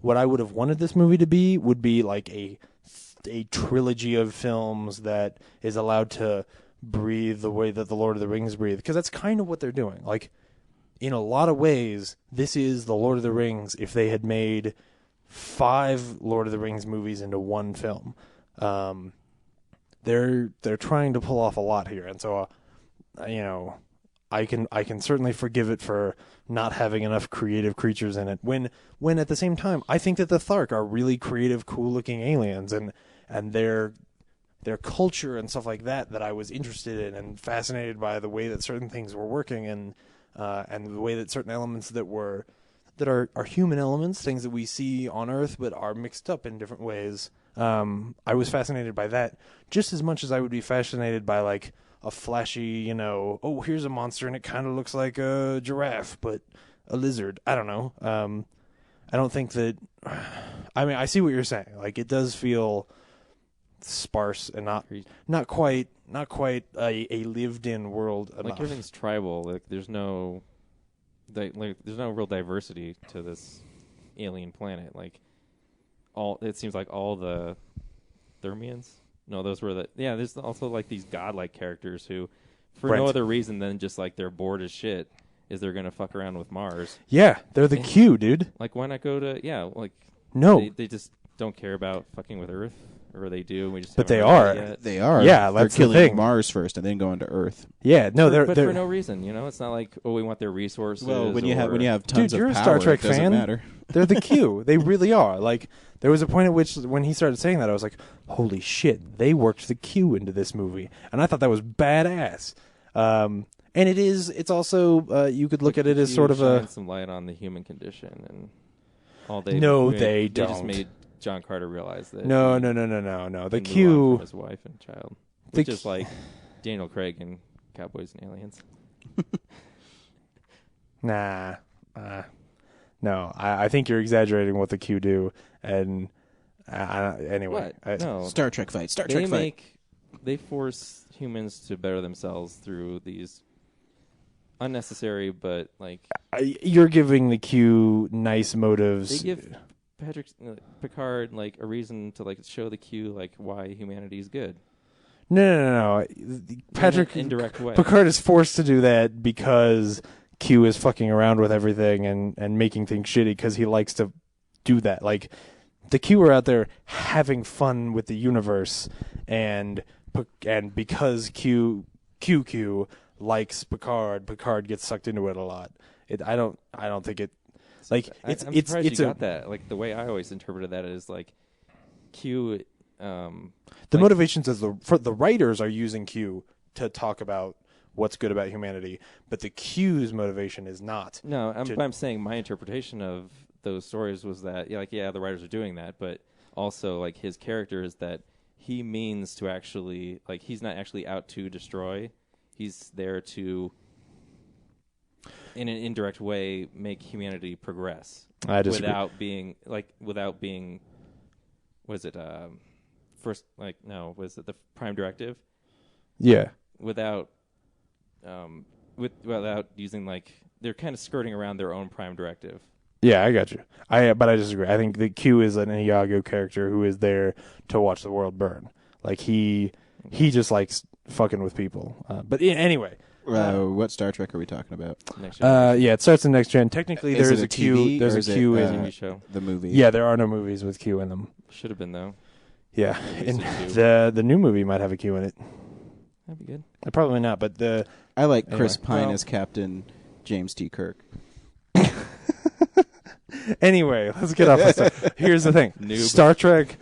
Speaker 2: what I would have wanted this movie to be would be like a trilogy of films that is allowed to breathe the way that the Lord of the Rings breathe, because that's kind of what they're doing. Like, in a lot of ways, this is the Lord of the Rings if they had made 5 Lord of the Rings movies into one film. They're trying to pull off a lot here, and so you know, I can certainly forgive it for not having enough creative creatures in it. When at the same time, I think that the Thark are really creative, cool-looking aliens, and their culture and stuff like that I was interested in and fascinated by the way that certain things were working and the way that certain elements that are human elements, things that we see on Earth but are mixed up in different ways. I was fascinated by that just as much as I would be fascinated by like a flashy, you know, oh, here's a monster and it kind of looks like a giraffe but a lizard. I don't know. I don't think that. I mean, I see what you're saying. Like, it does feel sparse and not quite a lived-in world enough.
Speaker 3: like everything's tribal. Like there's no real diversity to this alien planet. Like it seems like all the Thermians. No, those were there's also like these godlike characters who, for
Speaker 2: Right.
Speaker 3: no other reason than just like they're bored as shit, is they're gonna fuck around with Mars.
Speaker 2: Yeah, they're the Q, dude.
Speaker 3: Like, why not go to like
Speaker 2: No,
Speaker 3: they just don't care about fucking with Earth, or they do. We just
Speaker 2: But
Speaker 3: haven't
Speaker 2: they
Speaker 3: realized
Speaker 2: are.
Speaker 3: it yet.
Speaker 1: they are.
Speaker 2: Yeah,
Speaker 1: they're
Speaker 2: that's the
Speaker 1: killing
Speaker 2: thing.
Speaker 1: Mars first and then going to Earth.
Speaker 2: yeah, no,
Speaker 3: but
Speaker 2: they're
Speaker 3: for no reason, you know. It's not like, oh, we want their resources.
Speaker 1: Well, when you have
Speaker 2: Dude,
Speaker 1: tons
Speaker 2: you're
Speaker 1: of
Speaker 2: a
Speaker 1: power,
Speaker 2: Star Trek
Speaker 1: it doesn't
Speaker 2: fan.
Speaker 1: matter.
Speaker 2: They're the Q. They really are. Like, there was a point at which, when he started saying that, I was like, holy shit, they worked the Q into this movie. And I thought that was badass. And it's also, you could look at it as sort of
Speaker 3: shine
Speaker 2: a...
Speaker 3: some light on the human condition and all
Speaker 2: No,
Speaker 3: they
Speaker 2: they
Speaker 3: just
Speaker 2: don't.
Speaker 3: made John Carter realize that.
Speaker 2: No.
Speaker 3: he
Speaker 2: The
Speaker 3: can move on
Speaker 2: Q...
Speaker 3: from his wife and child,
Speaker 2: The
Speaker 3: which is
Speaker 2: Q-
Speaker 3: like Daniel Craig in Cowboys and Aliens.
Speaker 2: Nah. No, I think you're exaggerating what the Q do. And anyway.
Speaker 3: What? No,
Speaker 1: Star Trek fight. Star Trek fight.
Speaker 3: they force humans to better themselves through these unnecessary but like
Speaker 2: You're giving the Q nice motives.
Speaker 3: they give Patrick Picard like a reason to like show the Q like why humanity is good?
Speaker 2: No. Patrick
Speaker 3: In an indirect way.
Speaker 2: Picard is forced to do that because Q is fucking around with everything and making things shitty because he likes to do that. Like, the Q are out there having fun with the universe, and because Q likes Picard gets sucked into it a lot. I don't think it. Like,
Speaker 3: I'm surprised you got that. Like, the way I always interpreted that is like Q.
Speaker 2: The motivations for the writers are using Q to talk about what's good about humanity, but the Q's motivation is not.
Speaker 3: No, I'm saying my interpretation of those stories was that the writers are doing that, but also like his character is that he means to actually like he's not actually out to destroy. He's there to, in an indirect way, make humanity progress.
Speaker 2: I disagree.
Speaker 3: Without being, was it first like no was it the Prime Directive?
Speaker 2: Yeah.
Speaker 3: Without using like they're kind of skirting around their own Prime Directive.
Speaker 2: Yeah, I got you. But I disagree. I think the Q is an Iago character who is there to watch the world burn. Like he just likes fucking with people. But anyway,
Speaker 1: what Star Trek are we talking about?
Speaker 3: Next Generation.
Speaker 2: yeah, it starts in Next Gen. Technically,
Speaker 1: Is
Speaker 2: there is
Speaker 1: it
Speaker 2: a Q.
Speaker 1: TV,
Speaker 2: There's
Speaker 1: or
Speaker 2: a
Speaker 1: is it,
Speaker 2: Q in
Speaker 3: TV show.
Speaker 1: The movie.
Speaker 2: Yeah, there are no movies with Q in them.
Speaker 3: Should have been though.
Speaker 2: Yeah,
Speaker 3: Used
Speaker 2: and
Speaker 3: to.
Speaker 2: the new movie might have a Q in it.
Speaker 3: That'd be good.
Speaker 2: Probably not, but
Speaker 1: I like Chris
Speaker 2: Anyway,
Speaker 1: Pine
Speaker 2: well-
Speaker 1: as Captain James T. Kirk.
Speaker 2: anyway, let's get off this stuff. Here's the thing:
Speaker 3: Noob.
Speaker 2: Star Trek,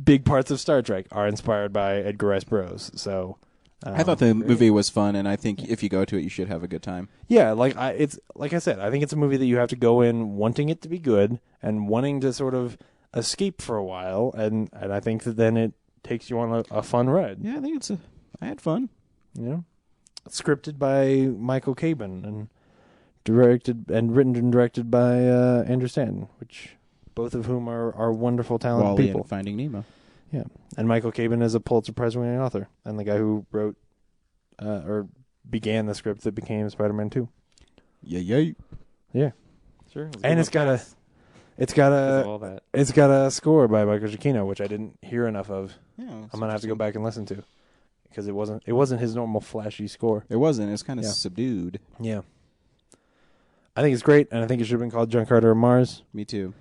Speaker 2: big parts of Star Trek are inspired by Edgar Rice Burroughs. So,
Speaker 1: I thought the movie was fun, and I think if you go to it, you should have a good time.
Speaker 2: yeah, it's like I said, I think it's a movie that you have to go in wanting it to be good and wanting to sort of escape for a while, and I think that then it takes you on a fun ride.
Speaker 1: Yeah, I think I had fun.
Speaker 2: You know, scripted by Michael Chabon and written and directed by Andrew Stanton, which both of whom are wonderful, talented
Speaker 1: Wall-E
Speaker 2: people.
Speaker 1: and Finding Nemo.
Speaker 2: Yeah, and Michael Chabon is a Pulitzer Prize-winning author and the guy who wrote or began the script that became Spider-Man 2.
Speaker 1: Yeah.
Speaker 2: Yeah,
Speaker 3: Sure.
Speaker 2: and it's got
Speaker 3: all that.
Speaker 2: a score by Michael Giacchino, which I didn't hear enough of.
Speaker 1: Yeah,
Speaker 2: I'm gonna have to go back and listen to because it wasn't his normal flashy score.
Speaker 1: It wasn't. It was kind of
Speaker 2: Yeah.
Speaker 1: subdued.
Speaker 2: Yeah, I think it's great, and I think it should have been called John Carter of Mars.
Speaker 1: Me too.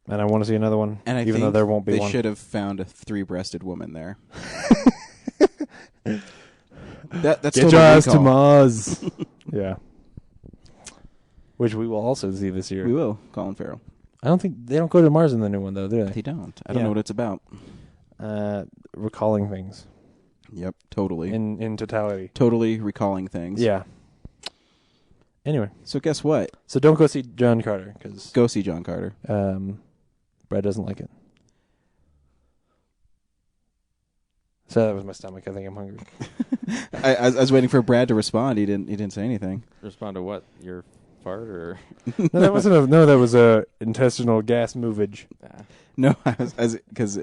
Speaker 2: And I want to see another one,
Speaker 1: And I
Speaker 2: even
Speaker 1: think
Speaker 2: though there won't be
Speaker 1: they
Speaker 2: one.
Speaker 1: should have found a 3-breasted woman there. That's
Speaker 2: Get
Speaker 1: still
Speaker 2: your
Speaker 1: the
Speaker 2: ass to
Speaker 1: recall.
Speaker 2: Mars. Yeah, which we will also see this year.
Speaker 1: We will. Colin Farrell.
Speaker 2: I don't think they don't go to Mars in the new one though, do
Speaker 1: They
Speaker 2: they?
Speaker 1: don't. I don't
Speaker 2: Yeah.
Speaker 1: know what it's about.
Speaker 2: Recalling things
Speaker 1: Yep, totally.
Speaker 2: in totality.
Speaker 1: Totally recalling things.
Speaker 2: Yeah. Anyway,
Speaker 1: So guess what?
Speaker 2: so don't go see John Carter because
Speaker 1: Go see John Carter.
Speaker 2: Brad doesn't like it. So that was my stomach. I think I'm hungry.
Speaker 1: I was waiting for Brad to respond. He didn't say anything.
Speaker 3: Respond to what? Your fart or?
Speaker 2: No, that wasn't. That was a intestinal gas movage.
Speaker 1: No, because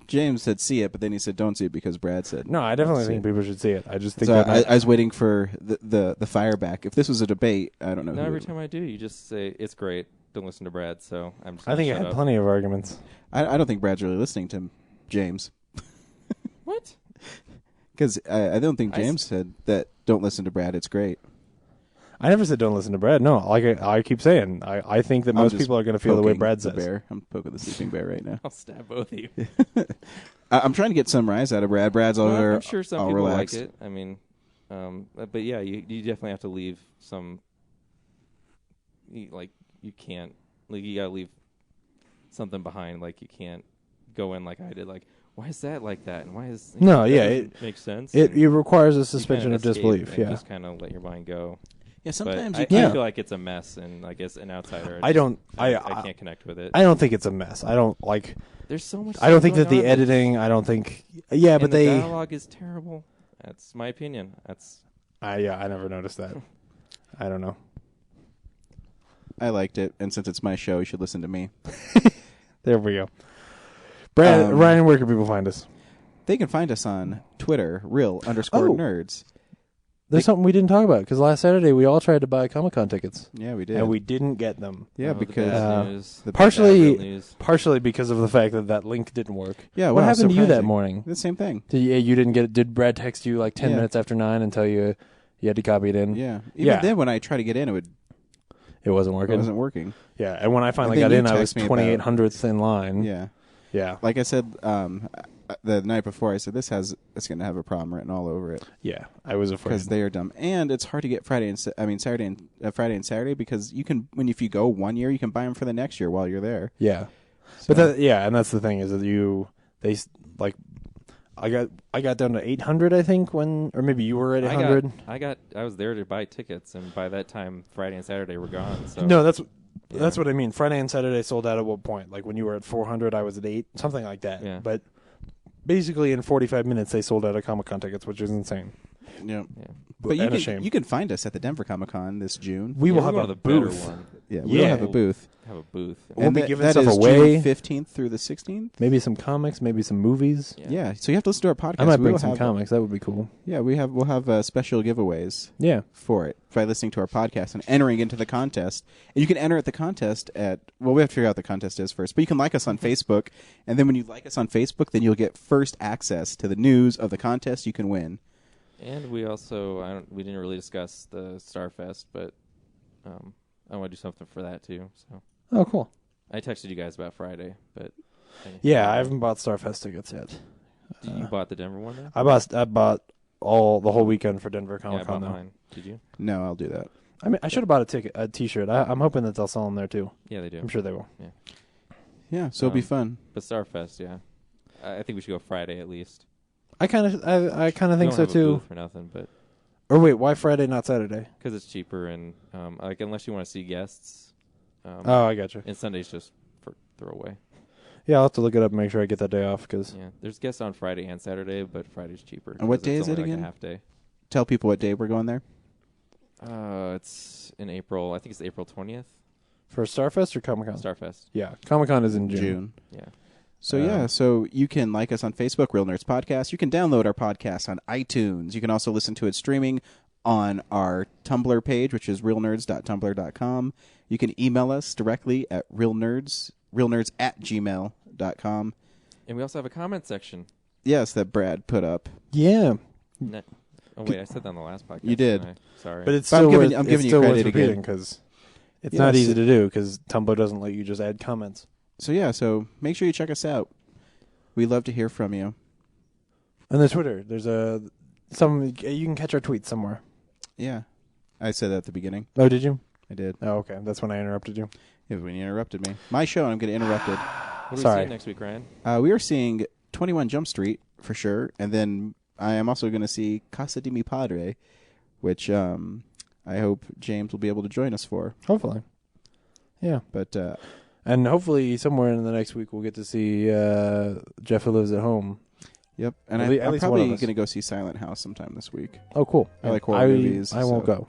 Speaker 1: James said see it, but then he said don't see it because Brad said.
Speaker 2: No, I definitely
Speaker 1: see
Speaker 2: think
Speaker 1: it.
Speaker 2: people should see it. I just think
Speaker 1: So
Speaker 2: that
Speaker 1: I was waiting for the fire back. If this was a debate, I don't know.
Speaker 3: No,
Speaker 1: who
Speaker 3: every
Speaker 1: would-
Speaker 3: time I do, you just say it's great. Don't listen to Brad. So I'm just.
Speaker 2: I think I
Speaker 3: gonna
Speaker 2: had
Speaker 3: shut
Speaker 2: plenty of arguments.
Speaker 1: I don't think Brad's really listening to James.
Speaker 3: What?
Speaker 1: Because I don't think
Speaker 3: I s-
Speaker 1: James said that don't listen to Brad. It's great.
Speaker 2: I never said don't listen to Brad. No, like I keep saying, I think that
Speaker 1: I'm
Speaker 2: most
Speaker 1: just
Speaker 2: people are going to feel the way
Speaker 1: poking
Speaker 2: Brad
Speaker 1: the
Speaker 2: says.
Speaker 1: bear. I'm poking the sleeping bear right now.
Speaker 3: I'll stab both of you.
Speaker 1: I'm trying to get some rise out of Brad. Brad's all
Speaker 3: Well, I'm sure some
Speaker 1: all
Speaker 3: people
Speaker 1: relaxed.
Speaker 3: like it. I mean, but yeah, you definitely have to leave some. You can't you gotta leave something behind. Like you can't go in like I did. Like why is that like that? And why is
Speaker 2: No,
Speaker 3: that
Speaker 2: yeah,
Speaker 3: doesn't make sense.
Speaker 2: It
Speaker 3: And
Speaker 2: requires a
Speaker 3: you
Speaker 2: suspension
Speaker 3: kind
Speaker 2: of
Speaker 3: escape
Speaker 2: disbelief.
Speaker 3: and
Speaker 2: Yeah,
Speaker 3: just kind of let your mind go.
Speaker 1: Yeah, sometimes
Speaker 3: But
Speaker 1: you
Speaker 3: I
Speaker 1: can't.
Speaker 3: feel like it's a mess, and I guess an outsider.
Speaker 2: I don't-
Speaker 3: I
Speaker 2: I-
Speaker 3: can't connect with it.
Speaker 2: I don't think it's a mess. I don't like.
Speaker 3: There's so much.
Speaker 2: I don't
Speaker 3: stuff
Speaker 2: think that
Speaker 3: going
Speaker 2: the
Speaker 3: on
Speaker 2: editing. I don't think. Yeah,
Speaker 3: and
Speaker 2: but
Speaker 3: the
Speaker 2: they.
Speaker 3: dialogue is terrible. That's my opinion. That's
Speaker 2: I never noticed that. I don't know.
Speaker 1: I liked it, and since it's my show, you should listen to me.
Speaker 2: There we go. Brad,
Speaker 1: Um,
Speaker 2: Ryan, where can people find us?
Speaker 1: They can find us on Twitter, real_nerds.
Speaker 2: There's something we didn't talk about because last Saturday we all tried to buy Comic-Con tickets
Speaker 1: Yeah, we did.
Speaker 2: and we didn't get them.
Speaker 1: yeah,
Speaker 3: Oh, the
Speaker 1: because
Speaker 3: bad news.
Speaker 1: the-
Speaker 2: Partially-
Speaker 3: Bad news.
Speaker 2: Partially because of the fact that link didn't work.
Speaker 1: yeah.
Speaker 2: What
Speaker 1: wow,
Speaker 2: happened to you that
Speaker 1: surprising.
Speaker 2: morning?
Speaker 1: The same thing.
Speaker 2: You didn't get it? Did Brad text you like 10
Speaker 1: Yeah.
Speaker 2: minutes after 9 and tell you you had to copy it in?
Speaker 1: Yeah. Even
Speaker 2: Yeah.
Speaker 1: then, when I tried to get in,
Speaker 2: It wasn't
Speaker 1: it
Speaker 2: working?
Speaker 1: wasn't working.
Speaker 2: Yeah, and when I finally
Speaker 1: then
Speaker 2: got
Speaker 1: you
Speaker 2: in, I was
Speaker 1: text me about-
Speaker 2: 2800th in line.
Speaker 1: Yeah.
Speaker 2: Yeah.
Speaker 1: Like I said the night before, I said it's going to have a problem written all over it
Speaker 2: Yeah, I was afraid.
Speaker 1: because they are dumb, and it's hard to get Friday and Friday and Saturday because you can if you go 1 year, you can buy them for the next year while you're there.
Speaker 2: Yeah.
Speaker 1: So,
Speaker 2: But and that's the thing is that I got down to 800 I think or maybe you were at 800.
Speaker 3: I was there to buy tickets, and by that time, Friday and Saturday were gone. So
Speaker 2: No, that's what I mean. Friday and Saturday sold out at what point? Like when you were at 400, I was at 8, something like that.
Speaker 3: Yeah.
Speaker 2: But basically in 45 minutes they sold out of Comic-Con tickets, which is insane.
Speaker 1: yeah.
Speaker 3: yeah.
Speaker 1: But
Speaker 2: and
Speaker 1: you
Speaker 2: a
Speaker 1: can
Speaker 2: shame.
Speaker 1: you can find us at the Denver Comic Con this June.
Speaker 2: We will
Speaker 3: Yeah,
Speaker 2: have
Speaker 3: we'll
Speaker 2: a
Speaker 3: the better
Speaker 2: booth.
Speaker 3: one.
Speaker 1: Yeah, we
Speaker 2: Yeah.
Speaker 1: will have a booth.
Speaker 3: Have a booth.
Speaker 2: We'll
Speaker 1: And
Speaker 2: be
Speaker 1: that-
Speaker 2: giving
Speaker 1: that
Speaker 2: stuff
Speaker 1: is
Speaker 2: away.
Speaker 1: June 15th through the 16th.
Speaker 2: Maybe some comics, maybe some movies.
Speaker 1: Yeah, so you have to listen to our podcast.
Speaker 2: I might
Speaker 1: We
Speaker 2: bring
Speaker 1: will
Speaker 2: some
Speaker 1: have-
Speaker 2: comics. That would be cool.
Speaker 1: Yeah, we'll have special giveaways
Speaker 2: Yeah.
Speaker 1: for it by listening to our podcast and entering into the contest. And you can enter at the contest we have to figure out what the contest is first. But you can like us on Facebook, and then when you like us on Facebook, then you'll get first access to the news of the contest you can win.
Speaker 3: And we also we didn't really discuss the Starfest, but I want to do something for that too. So
Speaker 2: Oh, cool.
Speaker 3: I texted you guys about Friday, but
Speaker 2: Yeah, I haven't bought Starfest tickets yet.
Speaker 3: You bought the Denver one then?
Speaker 2: I bought the whole weekend for Denver
Speaker 3: Yeah, I
Speaker 2: Comic
Speaker 3: bought
Speaker 2: Con. though.
Speaker 3: mine. Did you?
Speaker 1: No, I'll do that.
Speaker 2: I mean, I should have bought a T-shirt. I'm hoping that they'll sell them there too.
Speaker 3: Yeah, they do.
Speaker 2: I'm sure they will.
Speaker 1: Yeah, so it'll be fun.
Speaker 3: But Starfest, yeah. I think we should go Friday at least.
Speaker 2: I kind of
Speaker 3: We
Speaker 2: think
Speaker 3: don't
Speaker 2: so
Speaker 3: have a
Speaker 2: too.
Speaker 3: booth for nothing, but
Speaker 2: Or wait, why Friday, not Saturday?
Speaker 3: because it's cheaper and unless you want to see guests.
Speaker 2: Oh, I got you.
Speaker 3: And Sunday's just for throwaway.
Speaker 2: Yeah, I'll have to look it up and make sure I get that day off because
Speaker 3: Yeah, there's guests on Friday and Saturday, but Friday's cheaper.
Speaker 1: And what
Speaker 3: 'cause
Speaker 1: day
Speaker 3: it's
Speaker 1: is it
Speaker 3: only like
Speaker 1: again?
Speaker 3: A half day.
Speaker 1: Tell people what day we're going there.
Speaker 3: It's in April. I think it's April 20th.
Speaker 2: for Starfest or Comic Con.
Speaker 3: Starfest.
Speaker 2: Yeah, Comic Con is in June.
Speaker 3: Yeah.
Speaker 1: So so you can like us on Facebook, Real Nerds Podcast. You can download our podcast on iTunes. You can also listen to it streaming on our Tumblr page, which is realnerds.tumblr.com. You can email us directly at realnerds@gmail.com.
Speaker 3: And we also have a comment section.
Speaker 1: Yes, that Brad put up.
Speaker 2: Yeah,
Speaker 3: Oh wait, I said that on the last podcast.
Speaker 1: You did.
Speaker 3: didn't I? Sorry.
Speaker 2: but it's
Speaker 1: But I'm
Speaker 2: still
Speaker 1: giving-
Speaker 2: worth,
Speaker 1: I'm giving
Speaker 2: it's
Speaker 1: you
Speaker 2: still worth
Speaker 1: credit again.
Speaker 2: repeating because it's not
Speaker 1: Yes.
Speaker 2: easy to do because Tumblr doesn't let you just add comments.
Speaker 1: So make sure you check us out. We love to hear from you.
Speaker 2: And the Twitter, there's you can catch our tweets somewhere.
Speaker 1: Yeah. I said that at the beginning.
Speaker 2: Oh, did you?
Speaker 1: I did.
Speaker 2: Oh, okay. That's when I interrupted you.
Speaker 1: Yeah, when you interrupted me. My show, and I'm getting interrupted.
Speaker 3: what are we
Speaker 2: sorry.
Speaker 3: seeing next week, Ryan?
Speaker 1: We are seeing 21 Jump Street for sure, and then I am also going to see Casa de Mi Padre, which I hope James will be able to join us for.
Speaker 2: Hopefully. Yeah.
Speaker 1: But
Speaker 2: And hopefully somewhere in the next week we'll get to see Jeff Who Lives at Home.
Speaker 1: yep, and
Speaker 2: At
Speaker 1: I'm
Speaker 2: least one
Speaker 1: probably
Speaker 2: of us.
Speaker 1: going to go see Silent House sometime this week.
Speaker 2: Oh, cool.
Speaker 1: I like horror movies,
Speaker 2: I won't
Speaker 1: so-
Speaker 2: go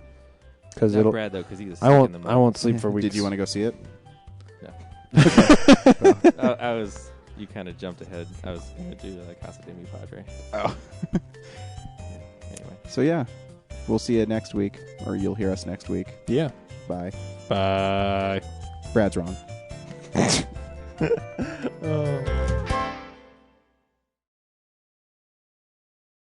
Speaker 2: because
Speaker 3: Not
Speaker 2: it'll.
Speaker 3: Brad though, because he's.
Speaker 2: I won't sleep for weeks.
Speaker 1: Did you want to go see it?
Speaker 3: I was. You kind of jumped ahead. I was going to do Casa de Mi Padre.
Speaker 1: Oh.
Speaker 3: Anyway.
Speaker 1: So yeah, we'll see you next week, or you'll hear us next week.
Speaker 2: Yeah.
Speaker 1: Bye.
Speaker 2: Bye.
Speaker 1: Brad's wrong.